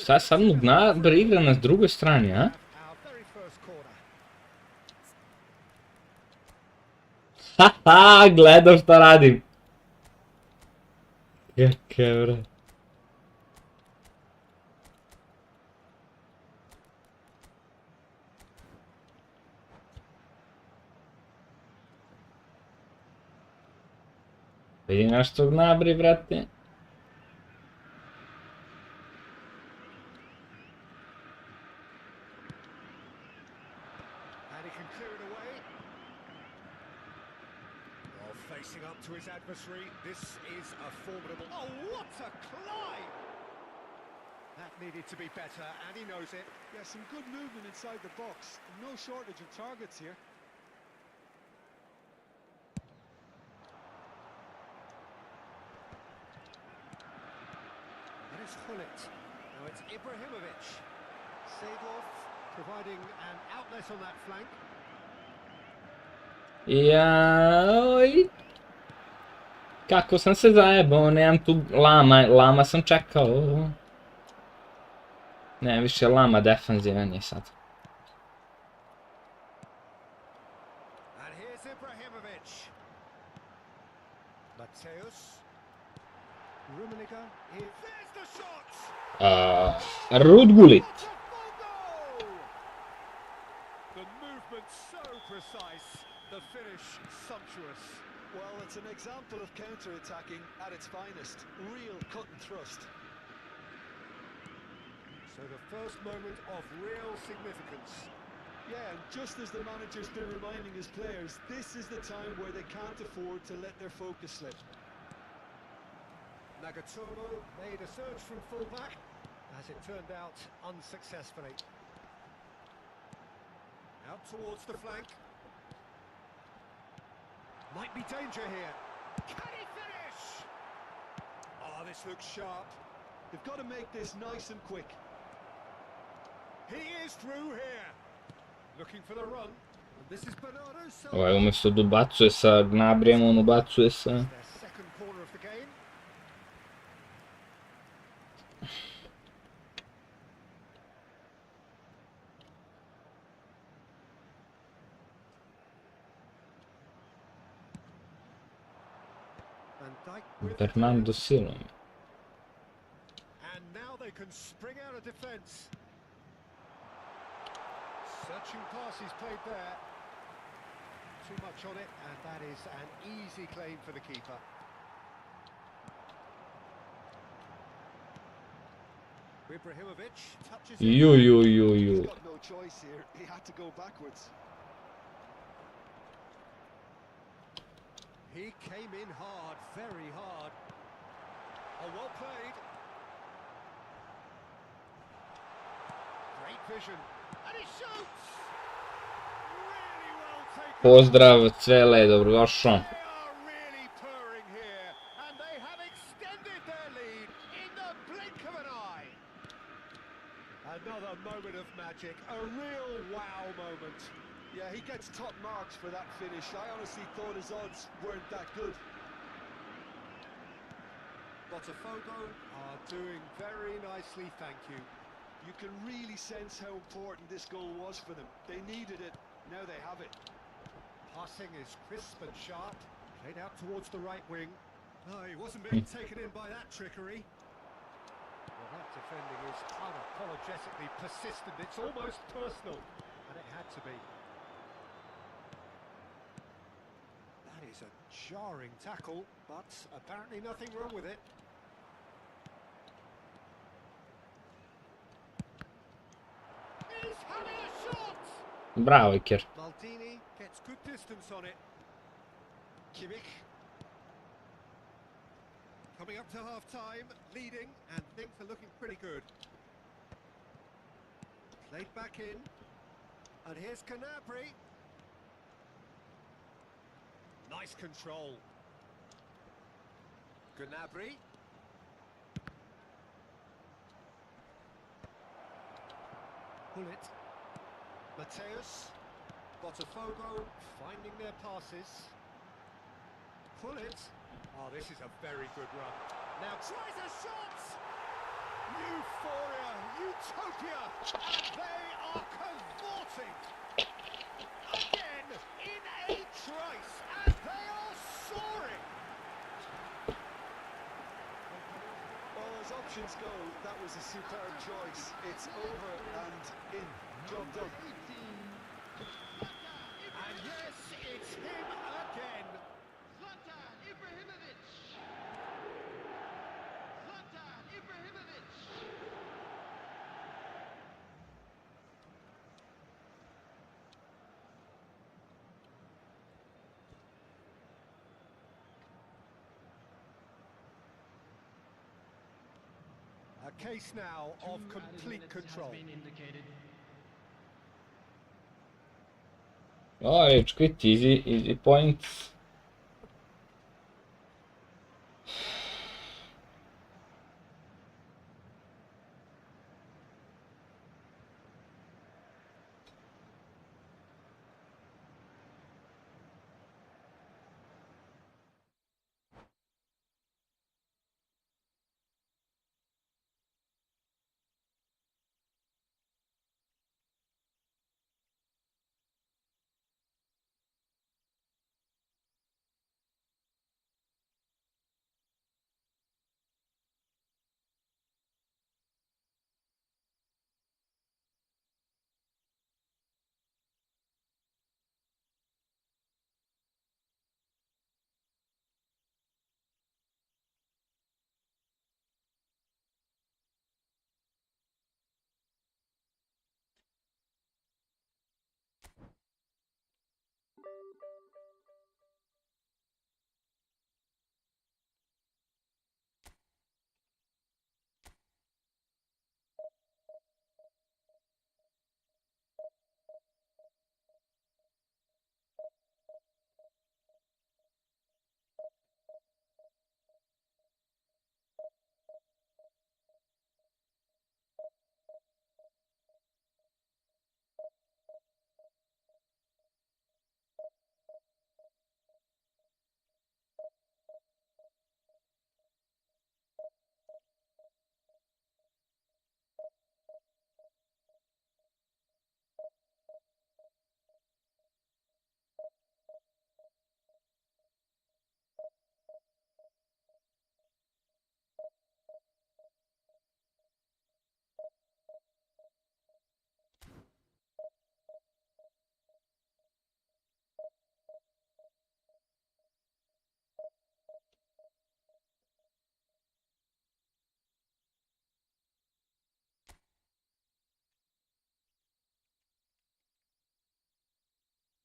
Šta je sad mu bre igra na drugoj strani, a? Our very first corner. Haha, gledam šta radim. Kakav bre. Vidi naš tog nabri, brate. he can clear it away. Well, facing up to his adversary, this is a formidable... Oh, what a climb! That needed to be better, and he knows it. Yeah, some good movement inside the box. No shortage of targets here. That is Hullet. Now it's Ibrahimovic. Seedorf providing an outlet on that flank. Jaj. Kako sam se zajebao, nemam tu Lama sam čekao. Ne, više Lama defanzivan je sad. And here's Ibrahimovic. Mateus. Rummenigge. There's the shot! Rudgulit. The movement so precise, the finish sumptuous. Well, it's an example of counter-attacking at its finest. Real cut and thrust. So the first moment of real significance. Yeah, and just as the manager's been reminding his players, this is the time where they can't afford to let their focus slip. Nagatomo made a surge from fullback, as it turned out unsuccessfully. Out towards the flank. Might be danger here. Can he finish? Oh, this looks sharp. They've got to make this nice and quick. He is through here. Looking for the run. And this is Bernardo Silva. Ovaj umjesto da ubacuje sa Gnabrijem, on ubacuje sa... Their second corner of the game. Van Dijk with Bernardo Silva. and now they can spring out of defence. Searching pass is played there. Too much on it, and that is an easy claim for the keeper. Ibrahimovic touches it. Ju. He's got no choice here. He had to go backwards. He came in hard, very hard. Oh, well played. Great vision. And he shoots! Really well taken. Pozdrav, Cvele, dobrodošao. They are really purring here, and they have extended their lead in the blink of an eye. Another moment of magic, a real wow moment. Yeah, he gets top marks for that finish. I honestly thought his odds weren't that good. Botafogo are doing very nicely, thank you. You can really sense how important this goal was for them. They needed it, now they have it. Passing is crisp and sharp, played out towards the right wing. Oh, he wasn't being taken in by that trickery. Well, that defending is unapologetically persistent. It's almost personal, and it had to be. That is a jarring tackle, but apparently nothing wrong with it. He's having a shot! Bravo, Iker. Maldini gets good distance on it. Kimmich. Coming up to half-time, leading, and things are looking pretty good. Played back in. And here's Gnabry. Nice control. Gnabry. Hullet. Mateus. Botafogo finding their passes. Hullet. Oh, this is a very good run. Now tries a shot! Euphoria, utopia, and they are cavorting. Again, in a trice, and they are soaring. Well, as options go, that was a superb choice. It's over and in. Job done. And yes, it's him again. Zlatan Ibrahimovic. Zlatan Ibrahimovic. A case now of 2 added complete minutes has control. been indicated. Oh, rage quit, easy points.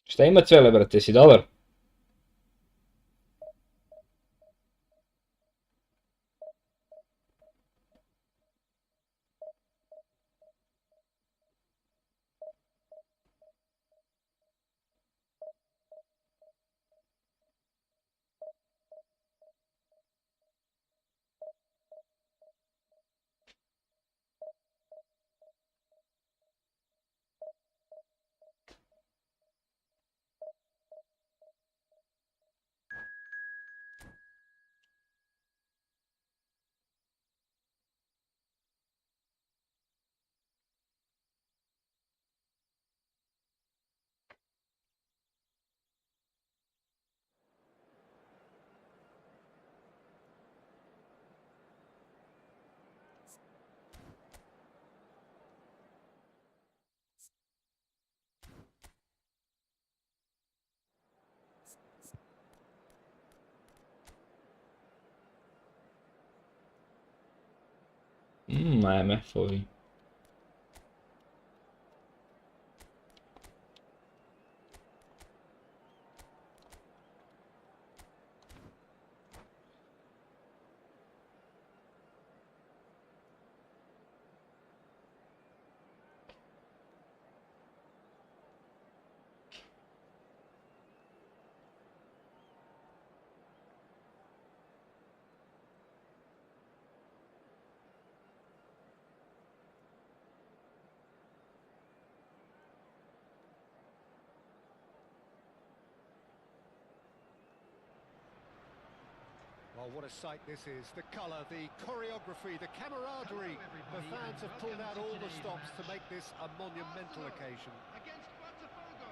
Šta ima cvele, brate, si dobar? MF-ovi. Well, what a sight this is. The colour, the choreography, the camaraderie. The fans have pulled out all the stops to make this a monumental occasion. Against Botafogo.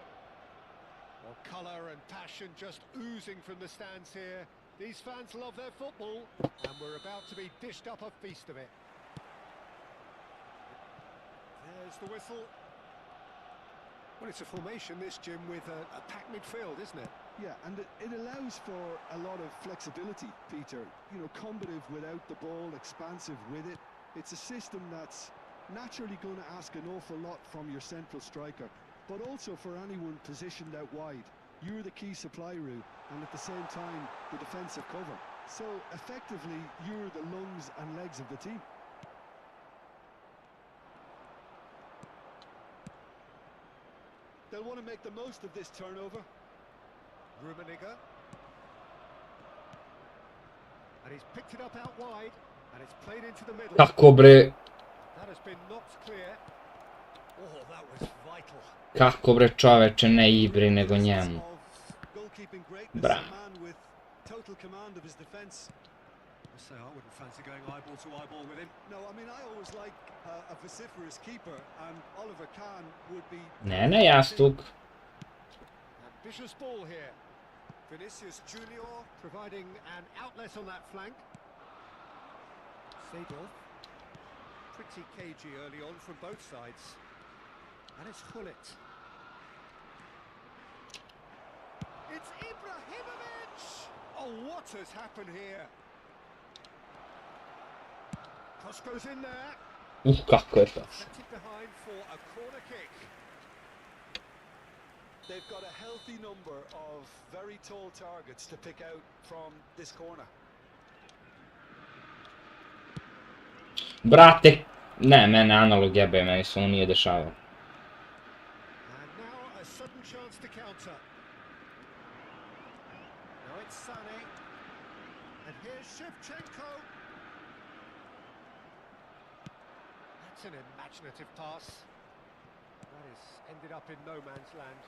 Well, colour and passion just oozing from the stands here. These fans love their football, and we're about to be dished up a feast of it. There's the whistle. Well, it's a formation, this, Jim, with a packed midfield, isn't it? Yeah, and it allows for a lot of flexibility, Peter. You know, combative without the ball, expansive with it. It's a system that's naturally going to ask an awful lot from your central striker, but also for anyone positioned out wide. You're the key supply route, and at the same time, the defensive cover. So, effectively, you're the lungs and legs of the team. They'll want to make the most of this turnover. Rummenigge. And he's picked it up out wide. And it's played into the middle. Kako bre, That has been knocked clear. Oh, that was vital. kako bre čoveče, ne Ibri nego njemu. Goalkeeping greatness, Bra. a man with total command of his defence. I say I wouldn't fancy going eyeball to eyeball with him. No, I mean, I always like a vociferous keeper, and Oliver Kahn would be... Ne na jastuk. Ambitious ball here. Vinicius Junior providing an outlet on that flank. Seedorf. Pretty cagey early on from both sides. And it's Hullet. It's Ibrahimovic! Oh, what has happened here? Cross goes in there. Kako je to. Sent it behind for a corner kick. They've got a healthy number of very tall targets to pick out from this corner. Brate, ne, mene analog jebe, meni se ovo nije dešavalo. And now a sudden chance to counter. Now it's Sané. And here's Shevchenko. That's an imaginative pass. That has ended up in no man's land.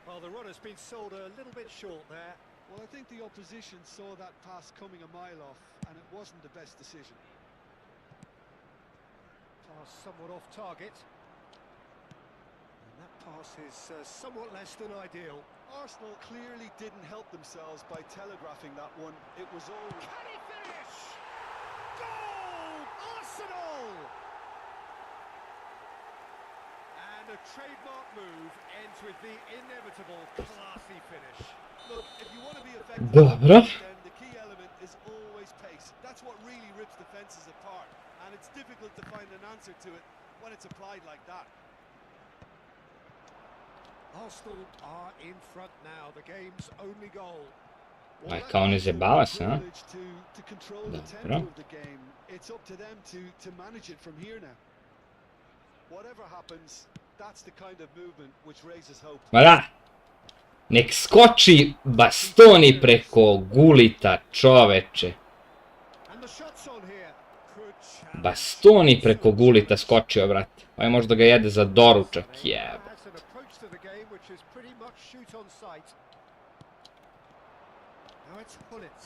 Well, the run has been sold a little bit short there. Well, I think the opposition saw that pass coming a mile off, and it wasn't the best decision. Pass somewhat off target. And that pass is somewhat less than ideal. Arsenal clearly didn't help themselves by telegraphing that one. It was all... Can he finish? Goal! Arsenal! And a trademark move ends with the inevitable classy finish. Look, if you want to be effective, Dobro. then the key element is always pace. That's what really rips defences apart. And it's difficult to find an answer to it when it's applied like that. Arsenal are in front now, the game's only goal. Aj, kao ne zjebava se, a? To control the Dobro. tempo of the game. It's up to them to manage it from here now. Whatever happens, that's the kind of movement which raises hope. Ma da! Nek skoči Bastoni preko Gulita, čoveče. And the shots on here. Good challenge. Bastoni preko Gulita skočio, brate. Aj možda ga jede za doručak, jeb. Has an approach to the game which is pretty much shoot on sight. Now it's Hullet.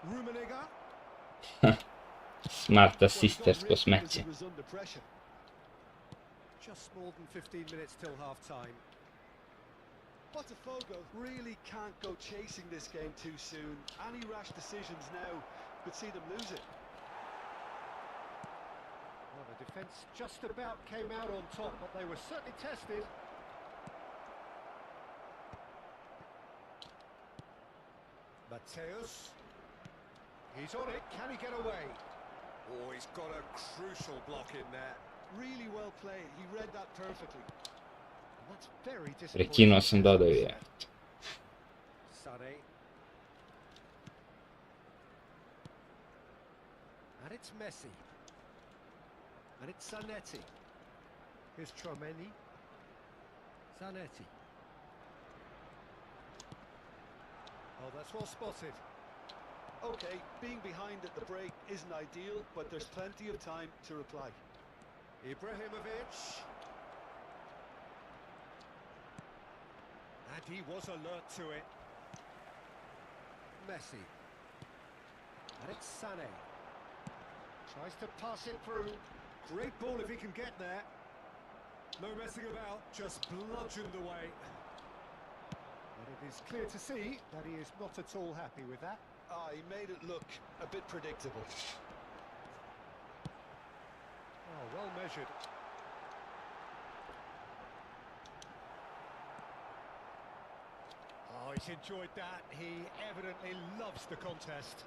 Rummenigge. Smarta sistersko smeće. Was under pressure. Just more than 15 minutes till half time. Botafogo really can't go chasing this game too soon. Any rash decisions now could see them lose it. Well, the defence just about came out on top, but they were certainly tested. Mateus. He's on it. Can he get away? Oh, he's got a crucial block in there. Really well played. He read that perfectly. And that's very Prekinuo disappointing. sam dodaju, je. Sané. And it's Messi. And it's Zanetti. Here's Tchouaméni. Zanetti. Oh, that's well spotted. Okay, being behind at the break isn't ideal, but there's plenty of time to reply. Ibrahimovic. And he was alert to it. Messi. And it's Sané. Tries to pass it through. Great ball if he can get there. No messing about, just bludgeoned away. But it is clear to see that he is not at all happy with that. He made it look a bit predictable. Oh, well measured. Oh, he's enjoyed that. He evidently loves the contest.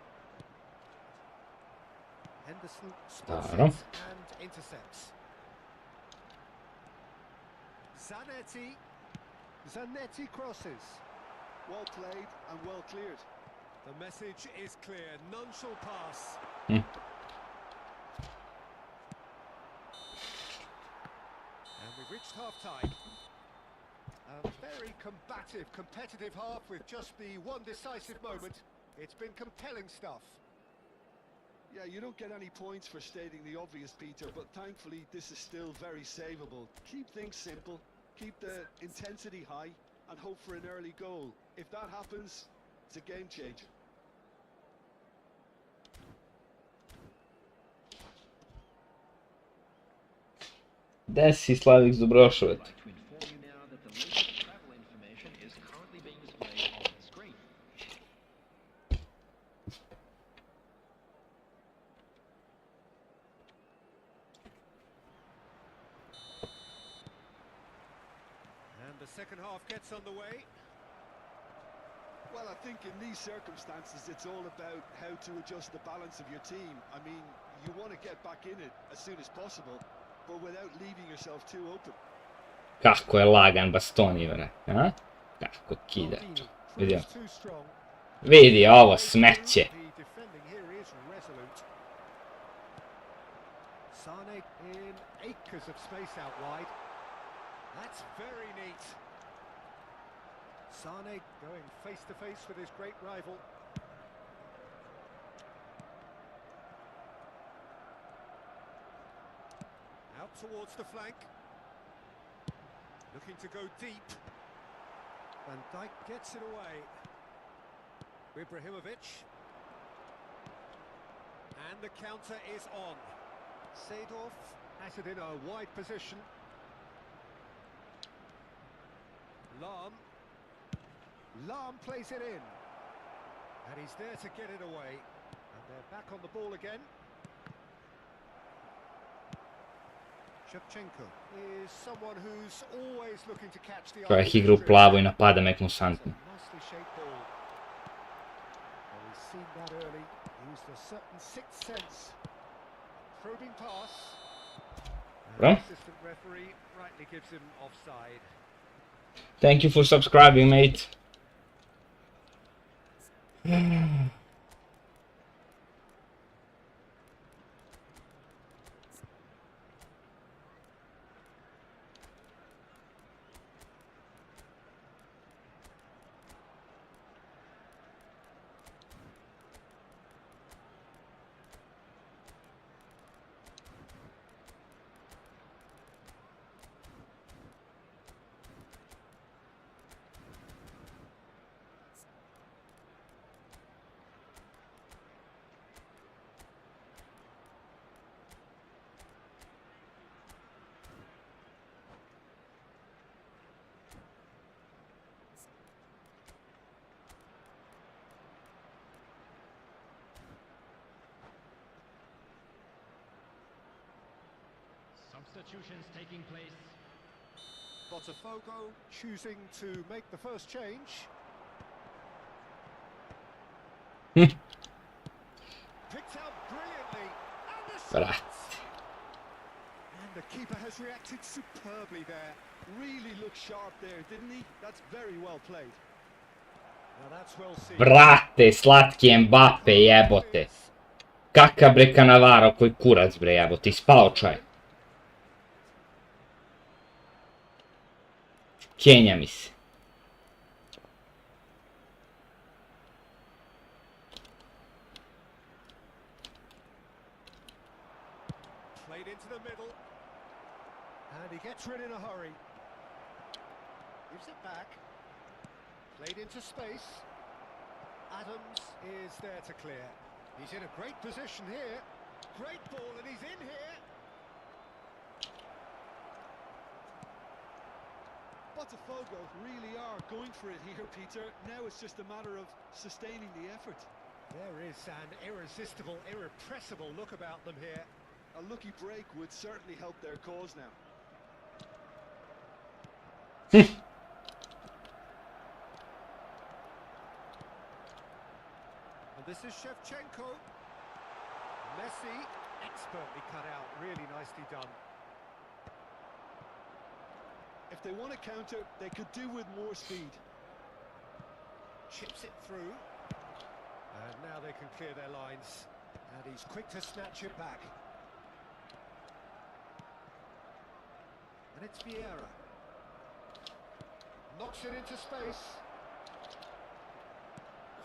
Henderson spots it Dobro. and intercepts. Zanetti. Zanetti crosses. Well played and well cleared. The message is clear. None shall pass. Hmm. And we've reached half-time. A very combative, competitive half with just the one decisive moment. It's been compelling stuff. Yeah, you don't get any points for stating the obvious, Peter, but thankfully this is still very savable. Keep things simple, keep the intensity high, and hope for an early goal. If that happens, it's a game changer. Desi Slavik Dobrošović. I'd like to inform you now that the latest travel information is currently being displayed on the screen. And the second half gets underway. Well, I think in these circumstances, it's all about how to adjust the balance of your team. I mean, you want to get back in it as soon as possible, but without leaving yourself too open. Kako je lagan Bastoni, bre. A? Kako kida. Vidio. Proves too strong. Vidi ovo smeće. The defending here is resolute. Sane in acres of space out wide. That's very neat. Sane going face to face with his great rival. Out towards the flank. Looking to go deep. Van Dijk gets it away. Ibrahimovic. And the counter is on. Seedorf has it in a wide position. Lahm plays it in. And he's there to get it away. And they're back on the ball again. Shevchenko is someone who's always looking to catch the Čovjek eye. igra u plavo i napada eklusantno. Nicely shaped ball. Well, we've seen that early. Used a certain sixth sense. Probing pass. And Bro. the assistant referee rightly gives him offside. Thank you for subscribing, mate. Substitutions taking place. Botafogo choosing to make the first change. Picked out brilliantly. And the Bra. shot! And the keeper has reacted superbly there. Really looked sharp there, didn't he? That's very well played. Now that's well seen. Brate, slatki Mbappe, jebote. Kakav bre Cannavaro, koji kurac bre jebote, ispao čaj. Kenja mi se. Played into the middle. And he gets rid in a hurry. Gives it back. Played into space. Adams is there to clear. He's in a great position here. Great ball and he's in here. Botafogo really are going for it here, Peter. Now it's just a matter of sustaining the effort. There is an irresistible, irrepressible look about them here. A lucky break would certainly help their cause now. And this is Shevchenko. Messi, expertly cut out, really nicely done. If they want to counter, they could do with more speed. Chips it through. And now they can clear their lines. And he's quick to snatch it back. And it's Vieira. Knocks it into space.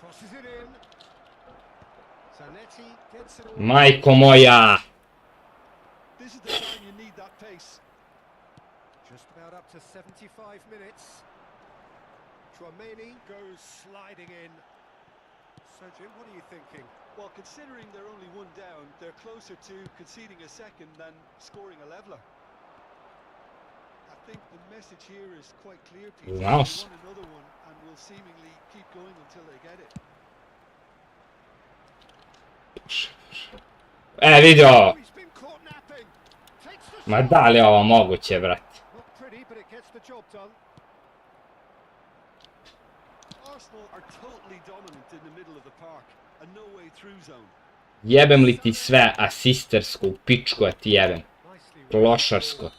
Crosses it in. Zanetti gets it all. Majko moja! This is the time you need that pace. Just about up to 75 minutes. Tchouaméni goes sliding in. So Jim, what are you thinking? Well, considering they're only one down, they're closer to conceding a second than scoring a leveler. I think the message here is quite clear, Peter. They Nice. want another one and will seemingly keep going until they get it. Vidi ovo. Oh, he's been caught napping. Takes the Ma shot. da li je ovo moguće, brate? Not pretty, but it gets the job done. Arsenal are totally dominant in the middle of the park, a no way through zone. Jebem li ti sve asistersko u pičku, a ti jebem. Nicely run. Klošarsko.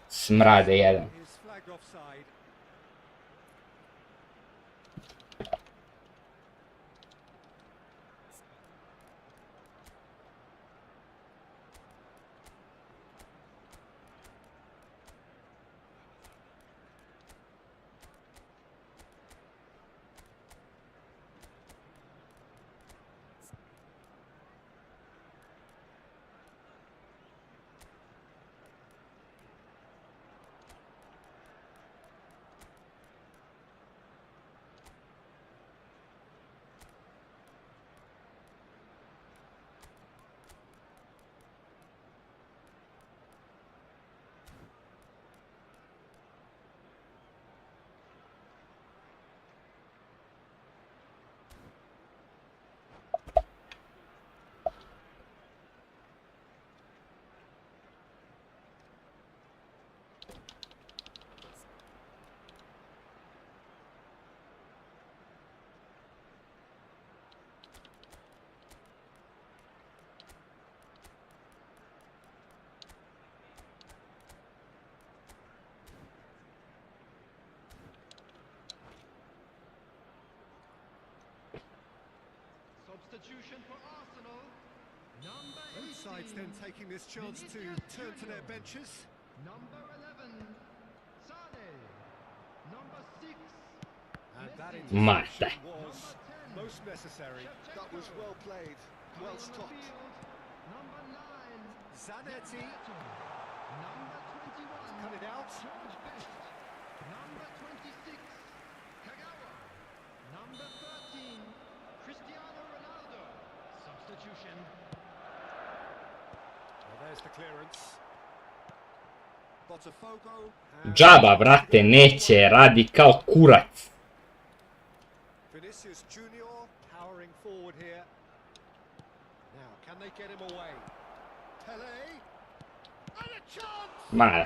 Smrade jedan. Is flagged offside. Substitution for Arsenal. Number Both sides 18. then taking this chance to turn to their benches. Number 11. Sane. Number 6. And that Mate. interception was most necessary. That was well played, well Coming on the stopped. field. Number 9. Zanetti Number 21. cut it out. George Best. Number 26. Kagawa. Number 13. Cristiano Ronaldo. Substitution. Well, there's the clearance. Botafogo. and- Džaba, brate, neće, radi kao kurac. Vinicius Junior powering forward here. Now, can they get him away? Pele. And a chance! Ma, Now,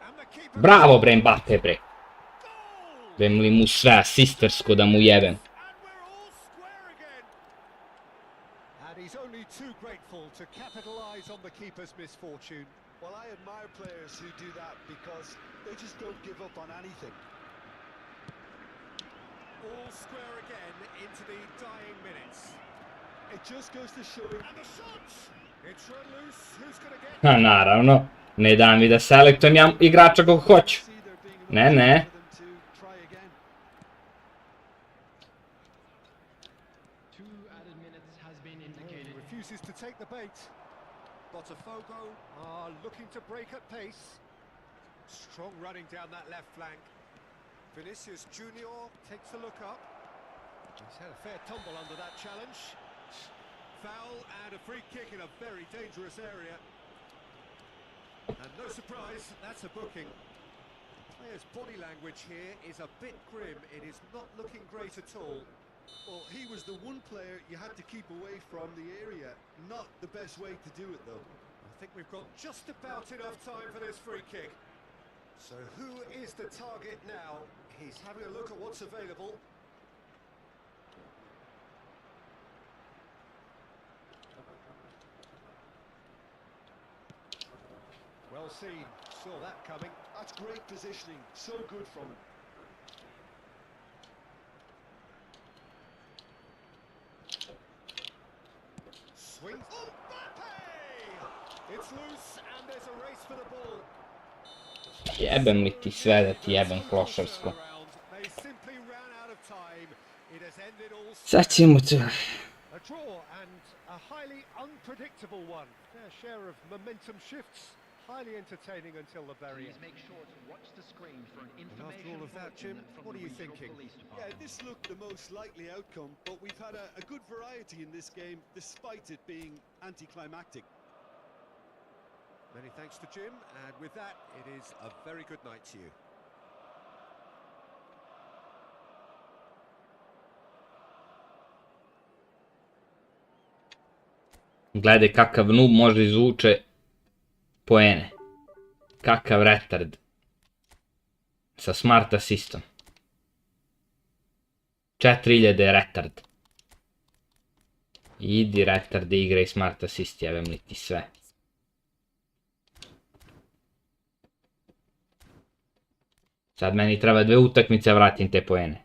and the keeper. bravo bre Mbappe bre. Goal! Bem li mu sve asistersko da mu jebem. And we're all square again. And he's only too grateful to capitalize on the keeper's misfortune. Well, I admire players who do that because they just don't give up on anything. All square again into the dying minutes. It just goes to show you. And the shots! It's run loose. Who's going to get A naravno, ne dam mi da selektujem ja igrača kako hoću. See there being an Ne, opportunity ne. for them to try again. 2 added minutes has been He indicated. refuses to take the bait. Botafogo are looking to break at pace. Strong running down that left flank. Vinicius Junior takes a look up. He's had a fair tumble under that challenge. Foul and a free kick in a very dangerous area. And no surprise, that's a booking. Players' body language here is a bit grim. It is not looking great at all. Well, he was the one player you had to keep away from the area. Not the best way to do it, though. I think we've got just about enough time for this free kick. So who is the target now? He's having a look at what's available. Well seen, saw that coming. That's great positioning. So good from him. Swings. Mbappe! It's loose and there's a race for the ball. Jebem li ti sve da ti jebem klošarsko. They Sad ćemo to. A draw and a highly unpredictable one. Fair share of momentum shifts. Highly entertaining until the very Please end. make sure to watch the screen for an And after information all of that, Jim, bulletin from what the are you regional thinking? police Yeah, department. this looked the most likely outcome, but we've had a good variety in this game, despite it being anticlimactic. Many thanks to Jim, and with that, it is a very good night to you. Gledaj kakav noob može izvuče poene. Kakav retard. Sa smart assistom. 4000 je retard. Idi retard, igraj smart assist, jebem li ti sve. Sad meni treba 2 utakmice, vratim te poene.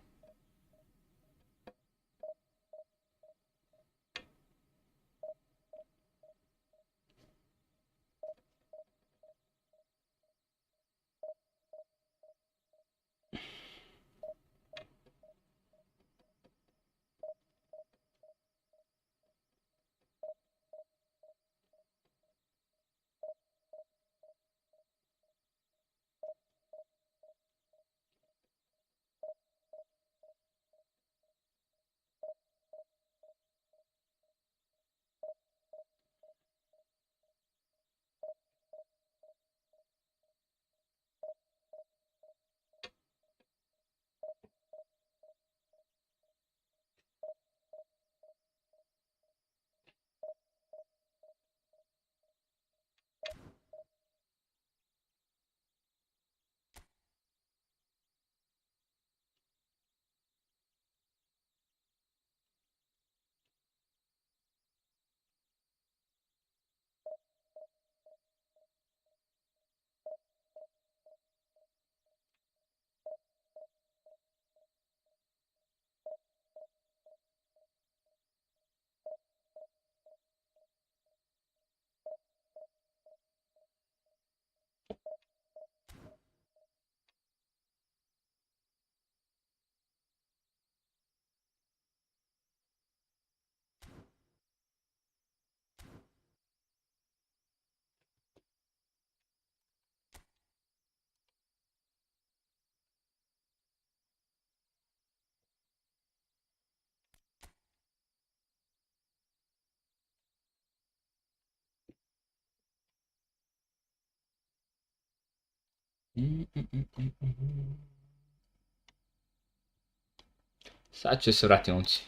Sad će se vratiti momci.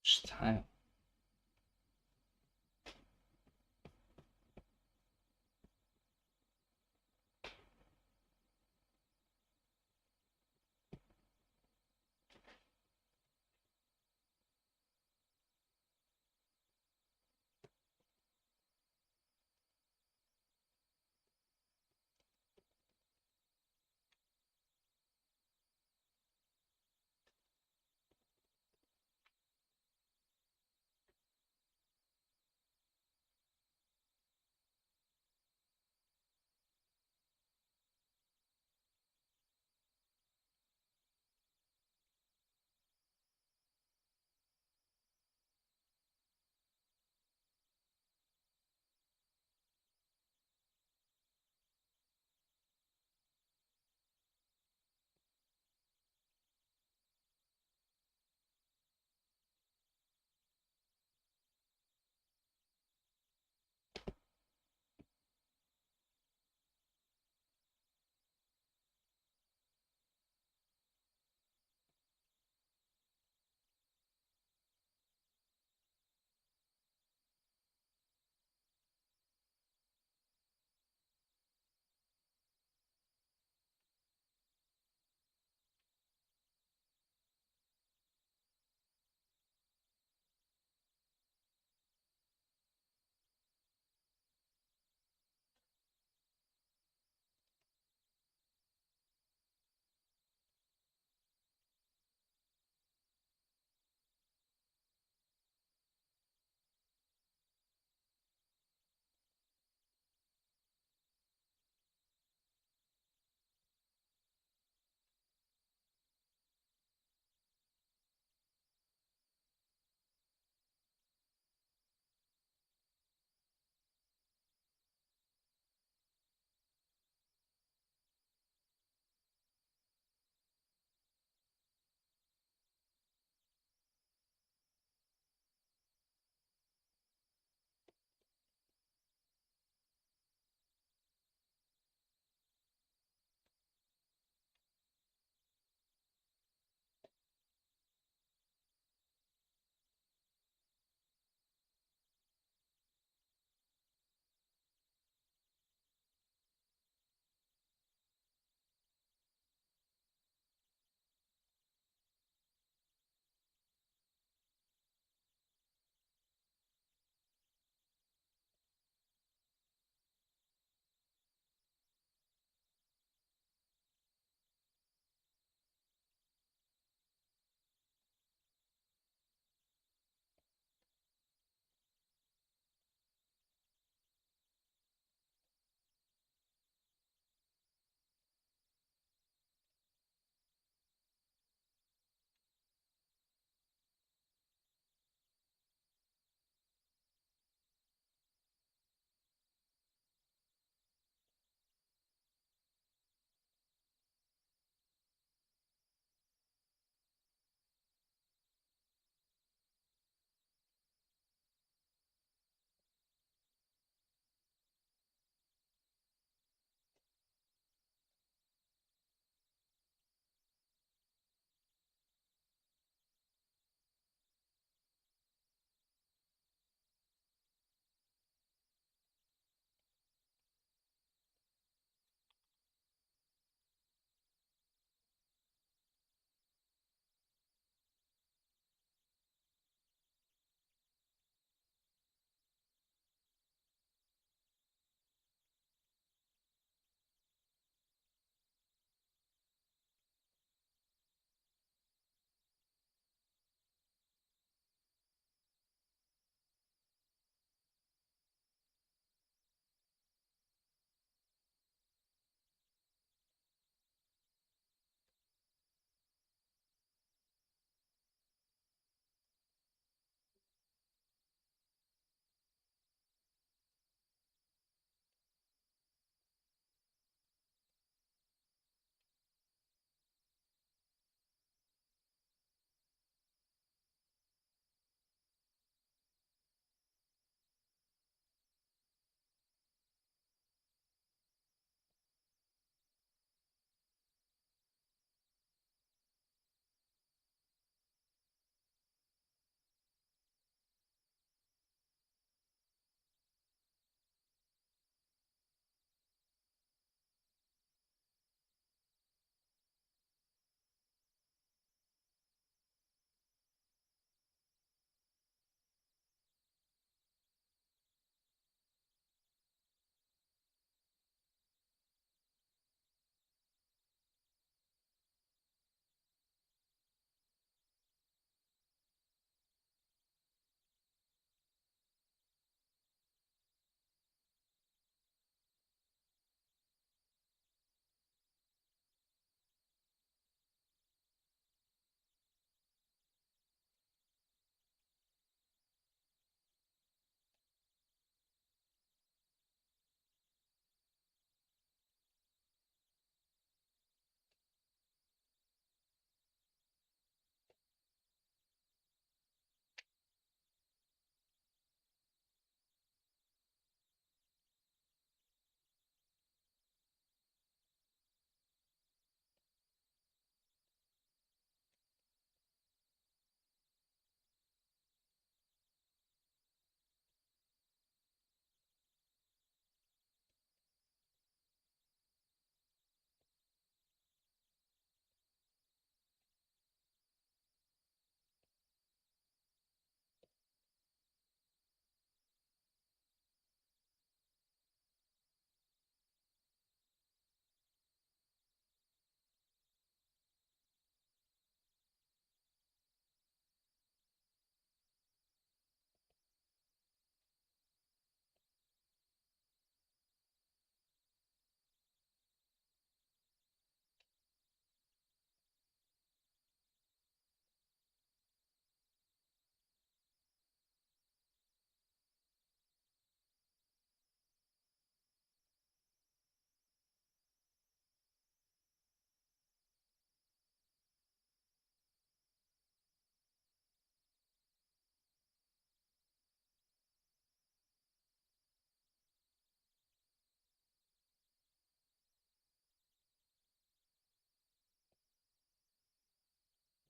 Šta je?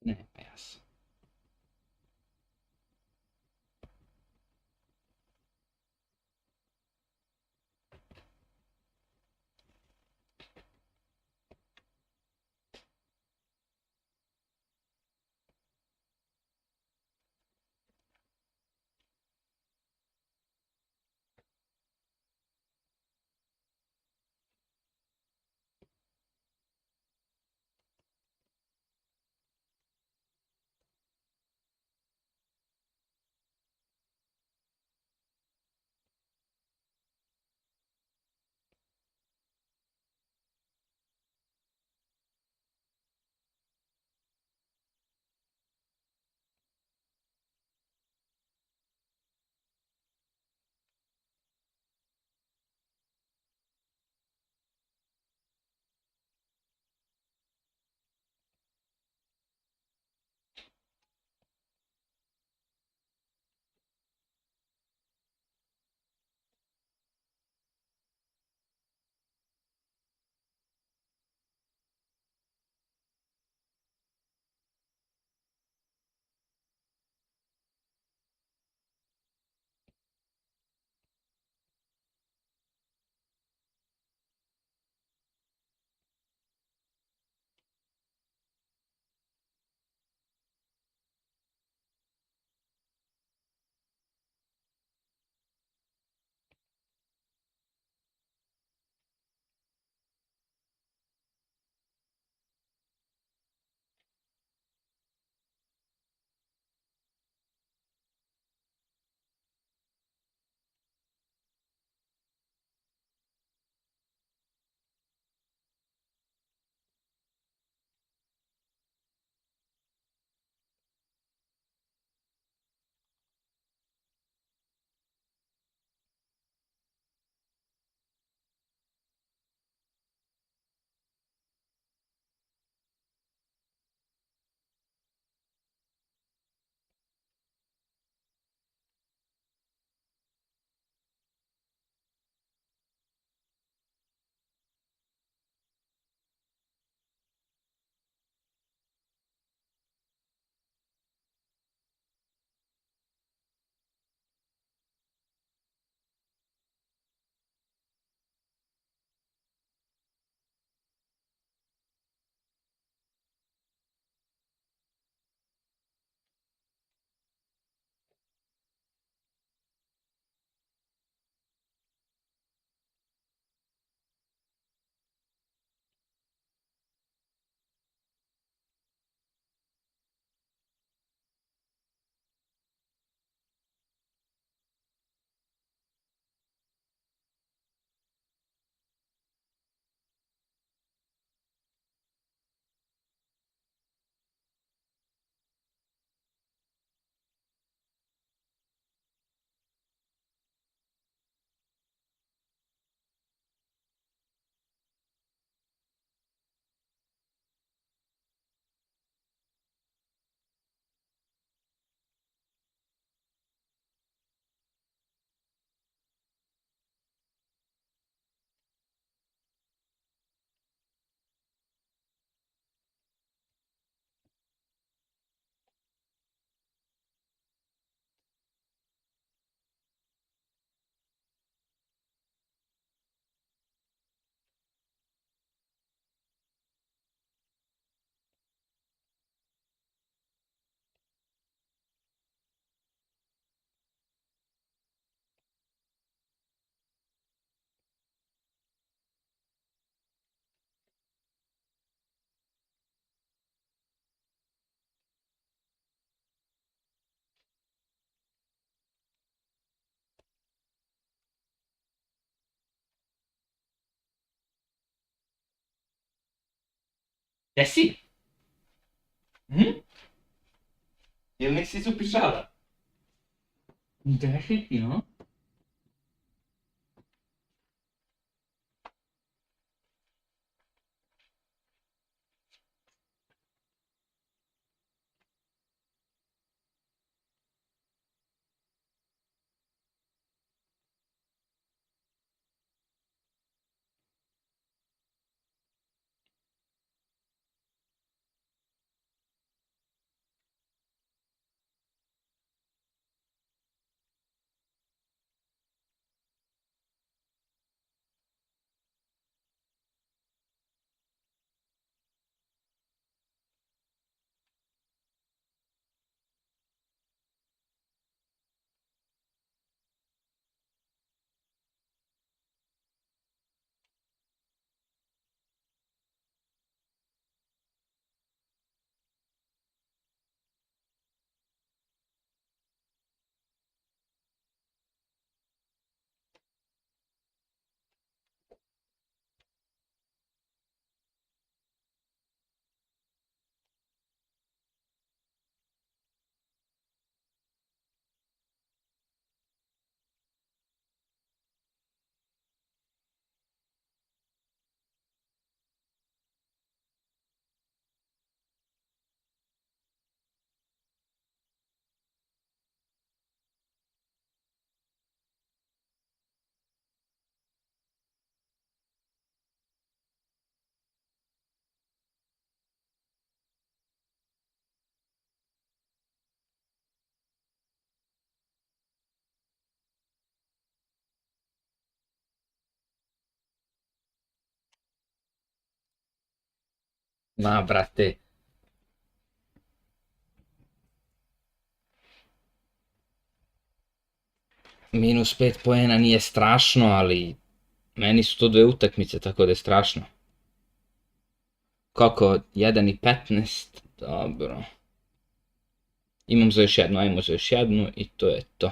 Ne, pa jasno. Eh sì. Mhm. Jer nisi supišala. Definitivno. Ma, brate. -5 poena nije strašno, ali meni su to dve utakmice, tako da je strašno. Kako? 1,15? Dobro. Imam za još jednu, ajmo za još jednu i to je to.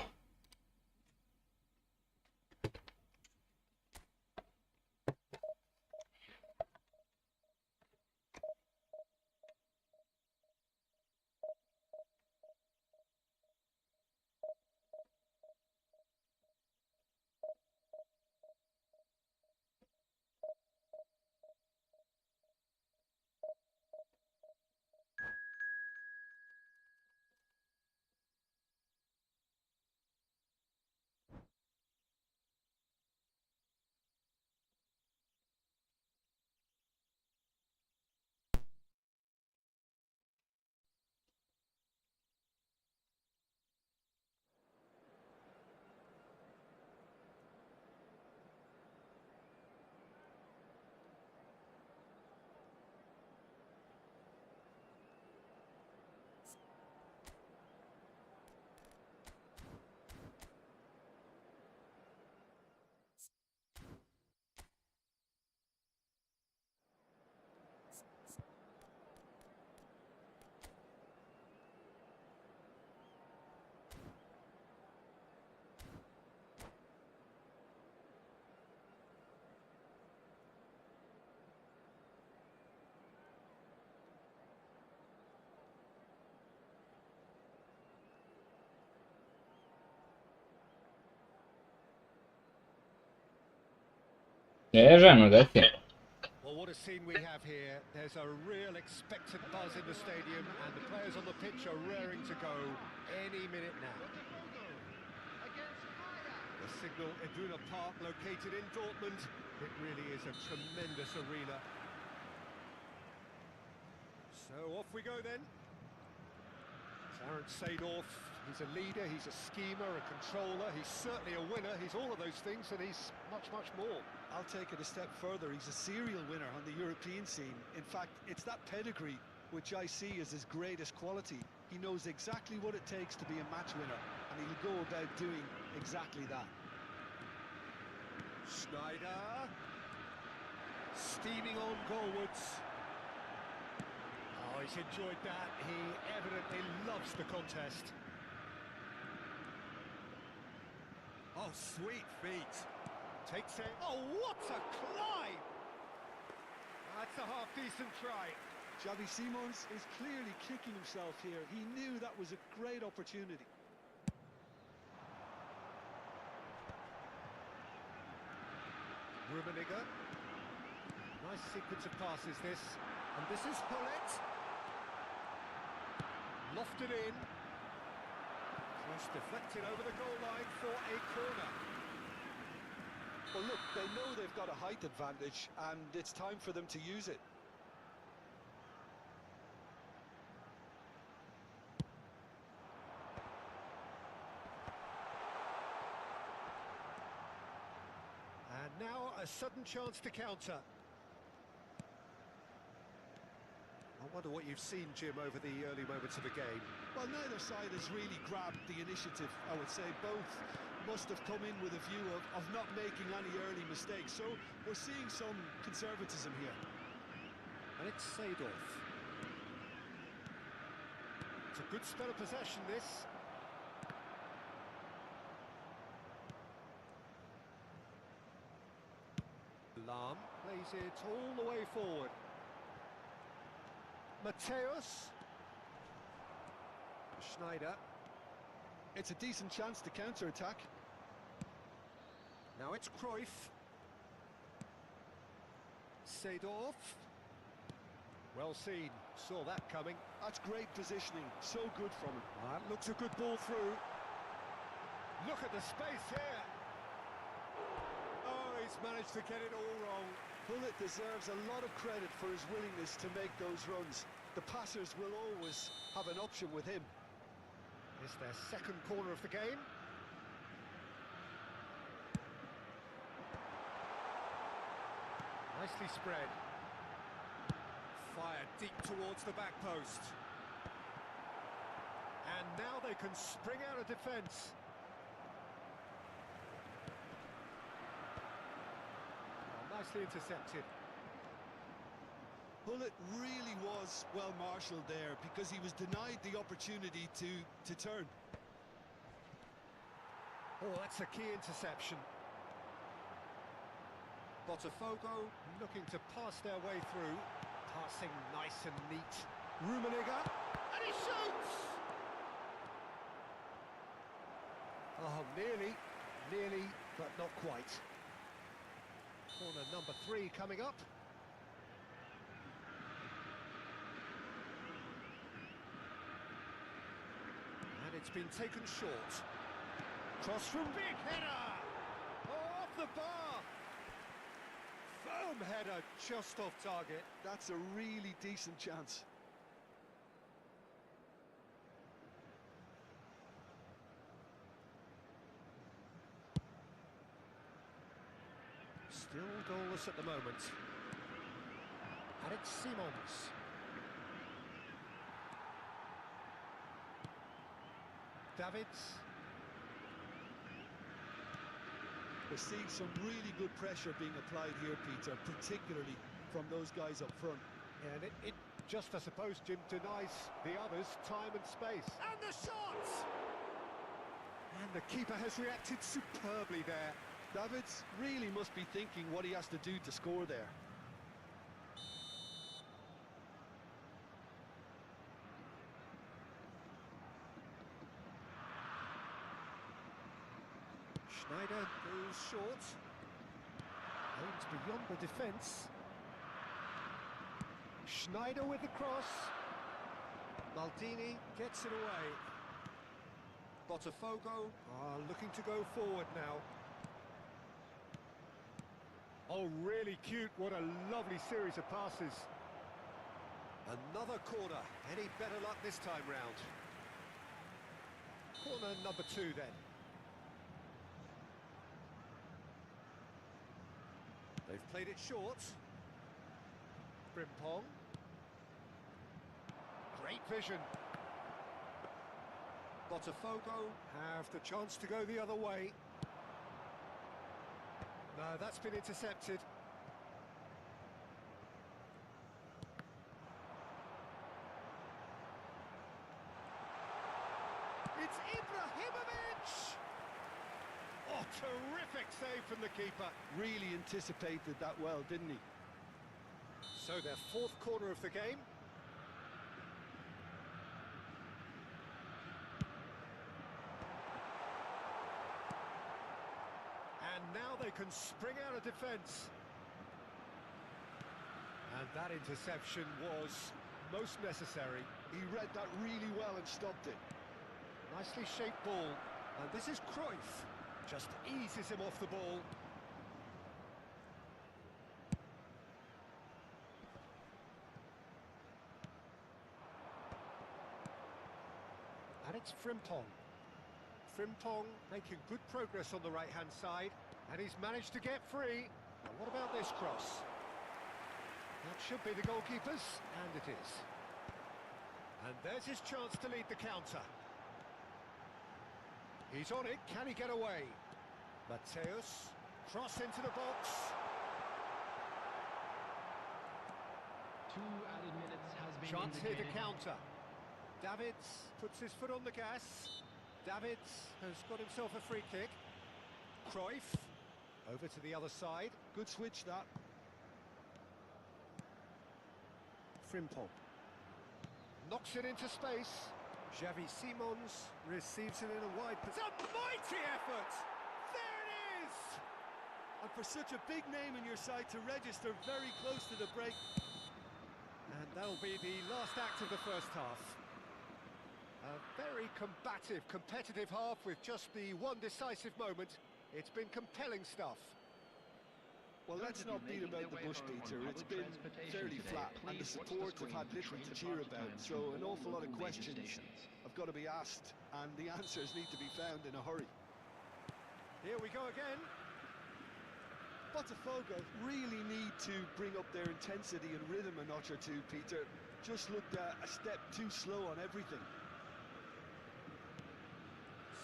Ženo, deti. Well, what a scene we have here. There's a real expectant buzz in the stadium, and the players on the pitch are raring to go any minute now. The signal Iduna Park, located in Dortmund. It really is a tremendous arena. So off we go then. Clarence Seedorf, he's a leader, he's a schemer, a controller, he's certainly a winner, he's all of those things, and he's much, much more. I'll take it a step further. He's a serial winner on the European scene. In fact, it's that pedigree which I see as his greatest quality. He knows exactly what it takes to be a match winner, and he'll go about doing exactly that. Schneider. Steaming on goalwards. Oh, he's enjoyed that. He evidently loves the contest. Oh, sweet feet. Takes it. Oh, what a climb! That's a half-decent try. Xavi Simons is clearly kicking himself here. He knew that was a great opportunity. Rummenigge. Nice sequence of passes this. And this is Hullet. Lofted in. Cross deflected over the goal line for a corner. Well, look, they know they've got a height advantage, and it's time for them to use it. And now a sudden chance to counter. I wonder what you've seen, Jim, over the early moments of the game. Well, neither side has really grabbed the initiative, I would say. Both must have come in with a view of not making any early mistakes. So we're seeing some conservatism here. And it's Seedorf. It's a good spell of possession, this. Lam plays it all the way forward. Mateus. Schneider. It's a decent chance to counter-attack. Now it's Cruyff. Seedorf. Well seen, saw that coming. That's great positioning, so good from him. That looks a good ball through. Look at the space here. Oh, he's managed to get it all wrong. Hullet deserves a lot of credit for his willingness to make those runs. The passers will always have an option with him. It's their second corner of the game. Nicely spread. Fired deep towards the back post. And now they can spring out of defence. Well, nicely intercepted. Well, it really was well marshalled there because he was denied the opportunity to turn. Oh, that's a key interception. Botafogo looking to pass their way through. Passing nice and neat. Rummenigge, and he shoots! Oh, nearly, but not quite. Corner number 3 coming up. And it's been taken short. Cross from big header! Oh, off the bar! Firm header, just off target. That's a really decent chance. Still goalless at the moment. And it's Simons. Davids. We're seeing some really good pressure being applied here, Peter, particularly from those guys up front. And it just, I suppose, Jim, denies the others time and space. And the shot! And the keeper has reacted superbly there. Davids really must be thinking what he has to do to score there. Schneider goes short. Aims beyond the defence. Schneider with the cross. Maldini gets it away. Botafogo are looking to go forward now. Oh, really cute. What a lovely series of passes. Another corner. Any better luck this time round? Corner number 2 then. They've played it short. Frimpong. Great vision. Botafogo have the chance to go the other way. No, that's been intercepted. It's Ibrahimovic! Oh, terrific save from the keeper. Really anticipated that well, didn't he? So their 4th corner of the game. And now they can spring out of defence. And that interception was most necessary. He read that really well and stopped it. Nicely shaped ball. And this is Cruyff. Just eases him off the ball. And it's Frimpong. Frimpong making good progress on the right-hand side. And he's managed to get free. Now what about this cross? That should be the goalkeeper's, and it is. And there's his chance to lead the counter. He's on it, can he get away? Mateus, cross into the box. 2 added minutes has been Chance here to indicated. counter. Davids puts his foot on the gas. Davids has got himself a free kick. Cruyff, over to the other side. Good switch, that. Frimpong. Knocks it into space. Xavi Simons receives it in a wide position. It's a mighty effort! There it is! And for such a big name in your side to register very close to the break. And that'll be the last act of the first half. A very combative, competitive half with just the one decisive moment. It's been compelling stuff. Well, let's not beat about the bush, Peter. It's been fairly flat, and the support have had little to cheer about, so an awful lot of questions have got to be asked, and the answers need to be found in a hurry. Here we go again. Botafogo really need to bring up their intensity and rhythm a notch or two, Peter. Just looked a step too slow on everything.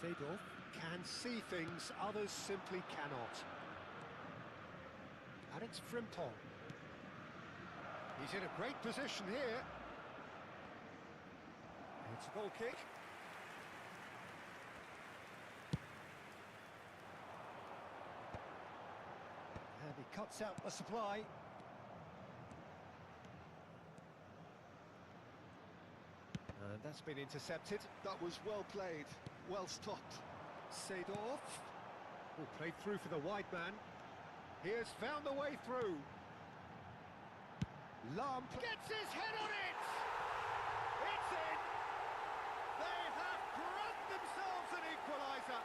Seedorf can see things others simply cannot. And it's Frimpong. He's in a great position here. It's a goal kick. And he cuts out the supply. And that's been intercepted. That was well played, well stopped. Seedorf will play through for the wide man. He has found the way through. Lamp gets his head on it! It's in! They have grabbed themselves an equaliser.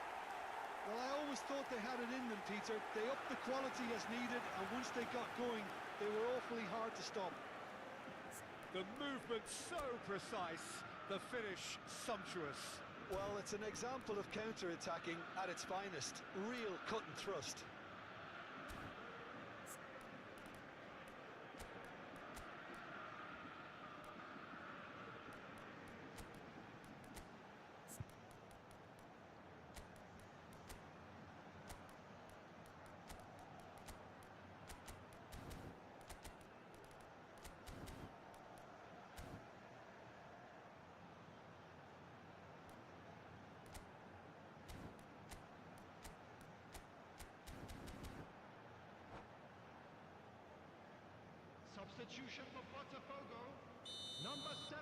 Well, I always thought they had it in them, Peter. They upped the quality as needed, and once they got going, they were awfully hard to stop. The movement so precise, the finish sumptuous. Well, it's an example of counter-attacking at its finest. Real cut and thrust. Substitution for Botafogo. Number 7.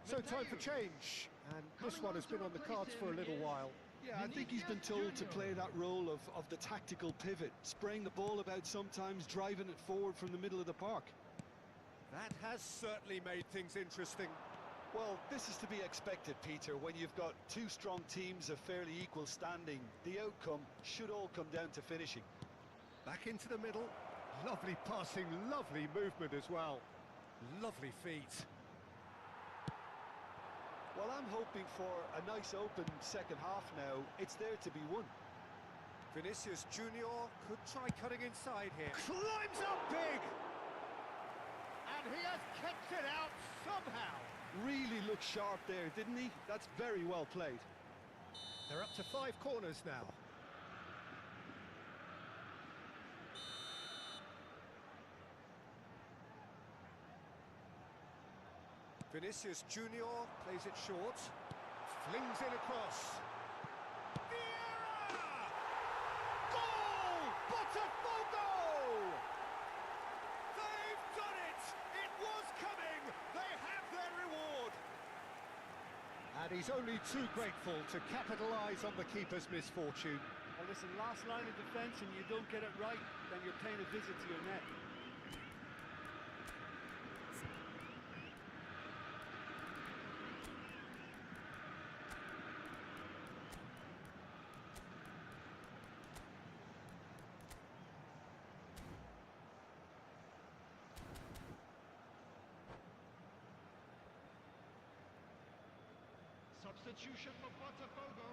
So time for Medeiros. change. And this Coming one on has to been on the replace cards for a him little is while. Yeah, I think he's been told to play that role of the tactical pivot, spraying the ball about sometimes, driving it forward from the middle of the park. That has certainly made things interesting. Well, this is to be expected, Peter, when you've got two strong teams of fairly equal standing. The outcome should all come down to finishing. Back into the middle. Lovely passing, lovely movement as well. Lovely feet. Well, I'm hoping for a nice open second half now. It's there to be won. Vinicius Junior could try cutting inside here. Climbs up big! And he has kept it out somehow. Really looked sharp there, didn't he? That's very well played. They're up to 5 corners now. Vinicius Junior plays it short. Flings it across. Vieira! Goal! Botafogo! They've done it! It was coming! They have their reward! And he's only too grateful to capitalise on the keeper's misfortune. Well, listen, last line of defence and you don't get it right, then you're paying a visit to your net. Substitution for Botafogo.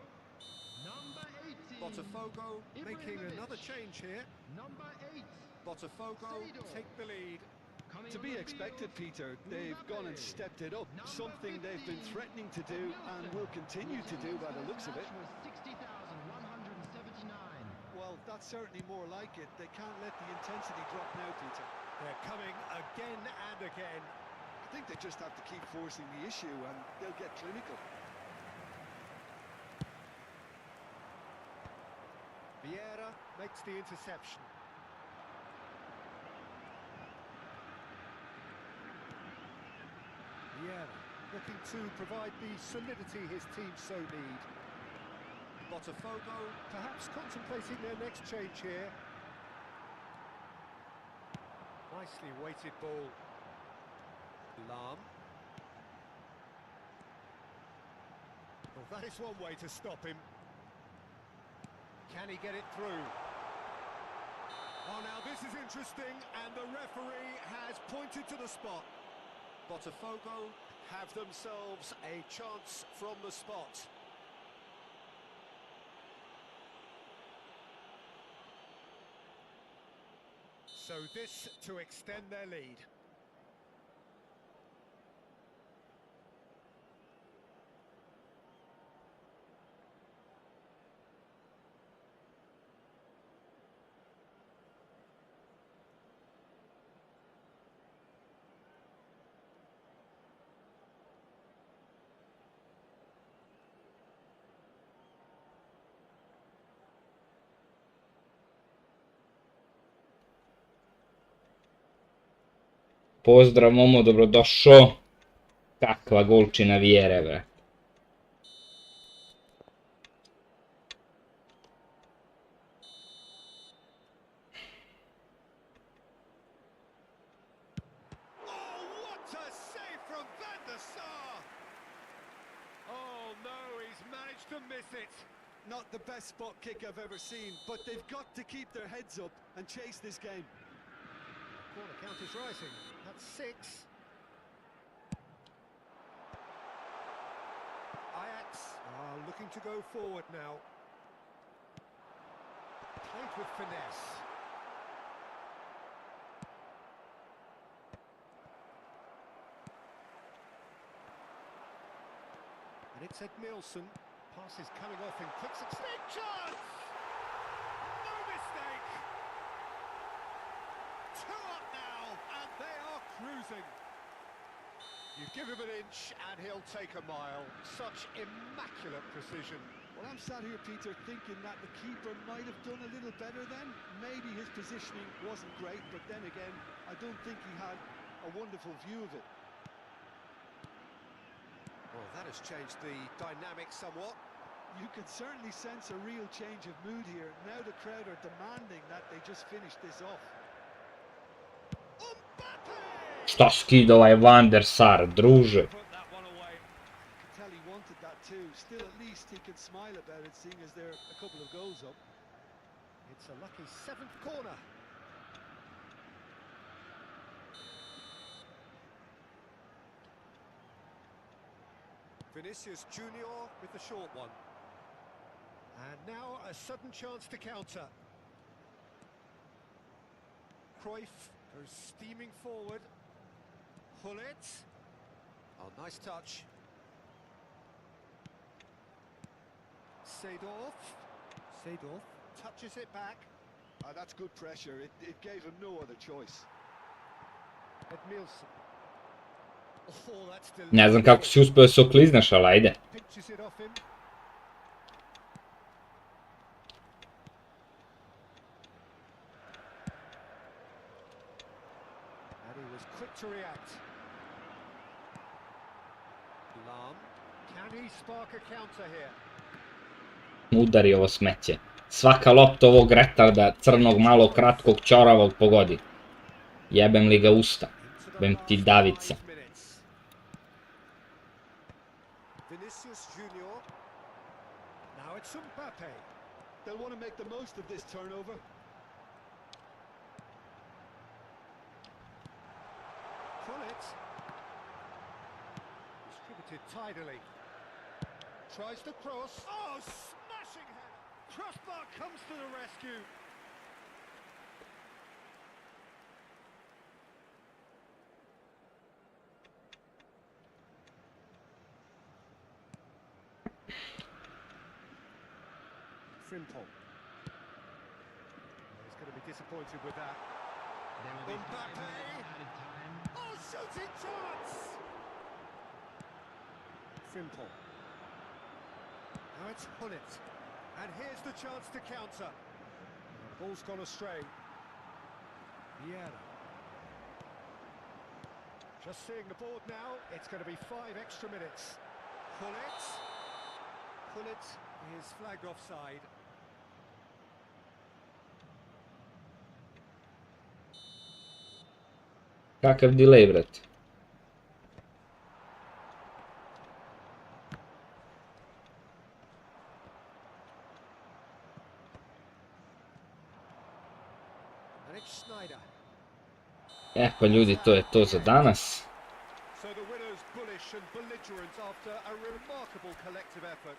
Number 18. Botafogo making Ibrahimovic. another change here. Number 8. Botafogo Seedorf. take the lead. Coming To on be the expected, field, Peter. They've gone and Mbappe. stepped it up. Number Something they've been 15, threatening to do and will continue to do by the looks of it. Was 60,179. Well, that's certainly more like it. They can't let the intensity drop now, Peter. They're coming again and again. I think they just have to keep forcing the issue and they'll get clinical. Vieira makes the interception. Vieira looking to provide the solidity his team so need. Botafogo perhaps contemplating their next change here. Nicely weighted ball. Lam. Well, that is one way to stop him. Can he get it through? Oh, now this is interesting, and the referee has pointed to the spot. Botafogo have themselves a chance from the spot. So this to extend their lead. Pozdrav Momo, dobrodošao. Kakva golčina vjere, bre. Oh, what a save from Van der Sar! Oh no, he's managed to miss it. Not the best spot kick I've ever seen, but they've got to keep their heads up and chase this game. Corner count is rising. That's 6. Ajax are looking to go forward now. Played with finesse. And it's Ed Nielsen. Pass is coming off in quick succession. Big chance! No mistake! 2 up now, and they are cruising. You give him an inch and he'll take a mile. Such immaculate precision. Well, I'm sat here, Peter, thinking that the keeper might have done a little better then. Maybe his positioning wasn't great, but then again, I don't think he had a wonderful view of it. Well, that has changed the dynamic somewhat. You can certainly sense a real change of mood here. Now the crowd are demanding that they just finish this off. Šta skida ovaj Van der Sar, druže? Put that one away. I can tell he wanted that too. Still, at least he can smile about it, seeing as they're a couple of goals up. It's a lucky 7th corner. Vinicius Junior with the short one. And now a sudden chance to counter. Cruyff goes steaming forward. Hullet. Oh, nice touch. Seedorf. Seedorf touches it back. That's good pressure. It gave him no other choice. Ed Nielsen. Oh, that's Ne znam kako si uspio da se oklizneš, ali ajde. pinches it off him. And he was quick to react. Lam. Can he spark a counter here? Udari ovo smeće. Svaka lopta ovog retarda, crnog, malo, kratkog, ćoravog pogodi. Jebem li ga usta. Into the Bem last ti Davica. 5 minutes. Vinicius Junior. Now it's Mbappe. They'll want to make the most of this turnover. Hullet. Distributed tidily. Tries to cross. Oh, smashing header. Crossbar comes to the rescue. Frimpong. He's going to be disappointed with that. Mbappe. Oh, shooting chance! Frimpong. Now it's Hullet. And here's the chance to counter. The ball's gone astray. Vieira. Just seeing the board now, it's going to be 5 extra minutes. Hullet. Hullet is flagged offside. Kakav delay, brate. And it's Schneider. Pa ljudi, to je to za danas. So the winners bullish and belligerent after a remarkable collective effort.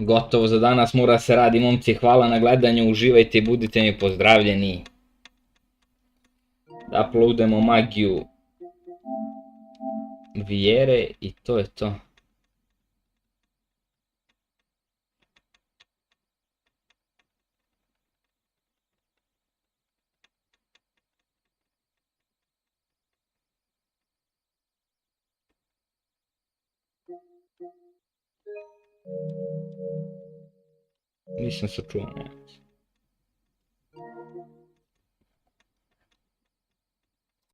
Gotovo za danas, mora se radi, momci, hvala na gledanju, uživajte i budite mi pozdravljeni. Da uploademo magiju Vijere i to je to. Nisam se čuo, ne.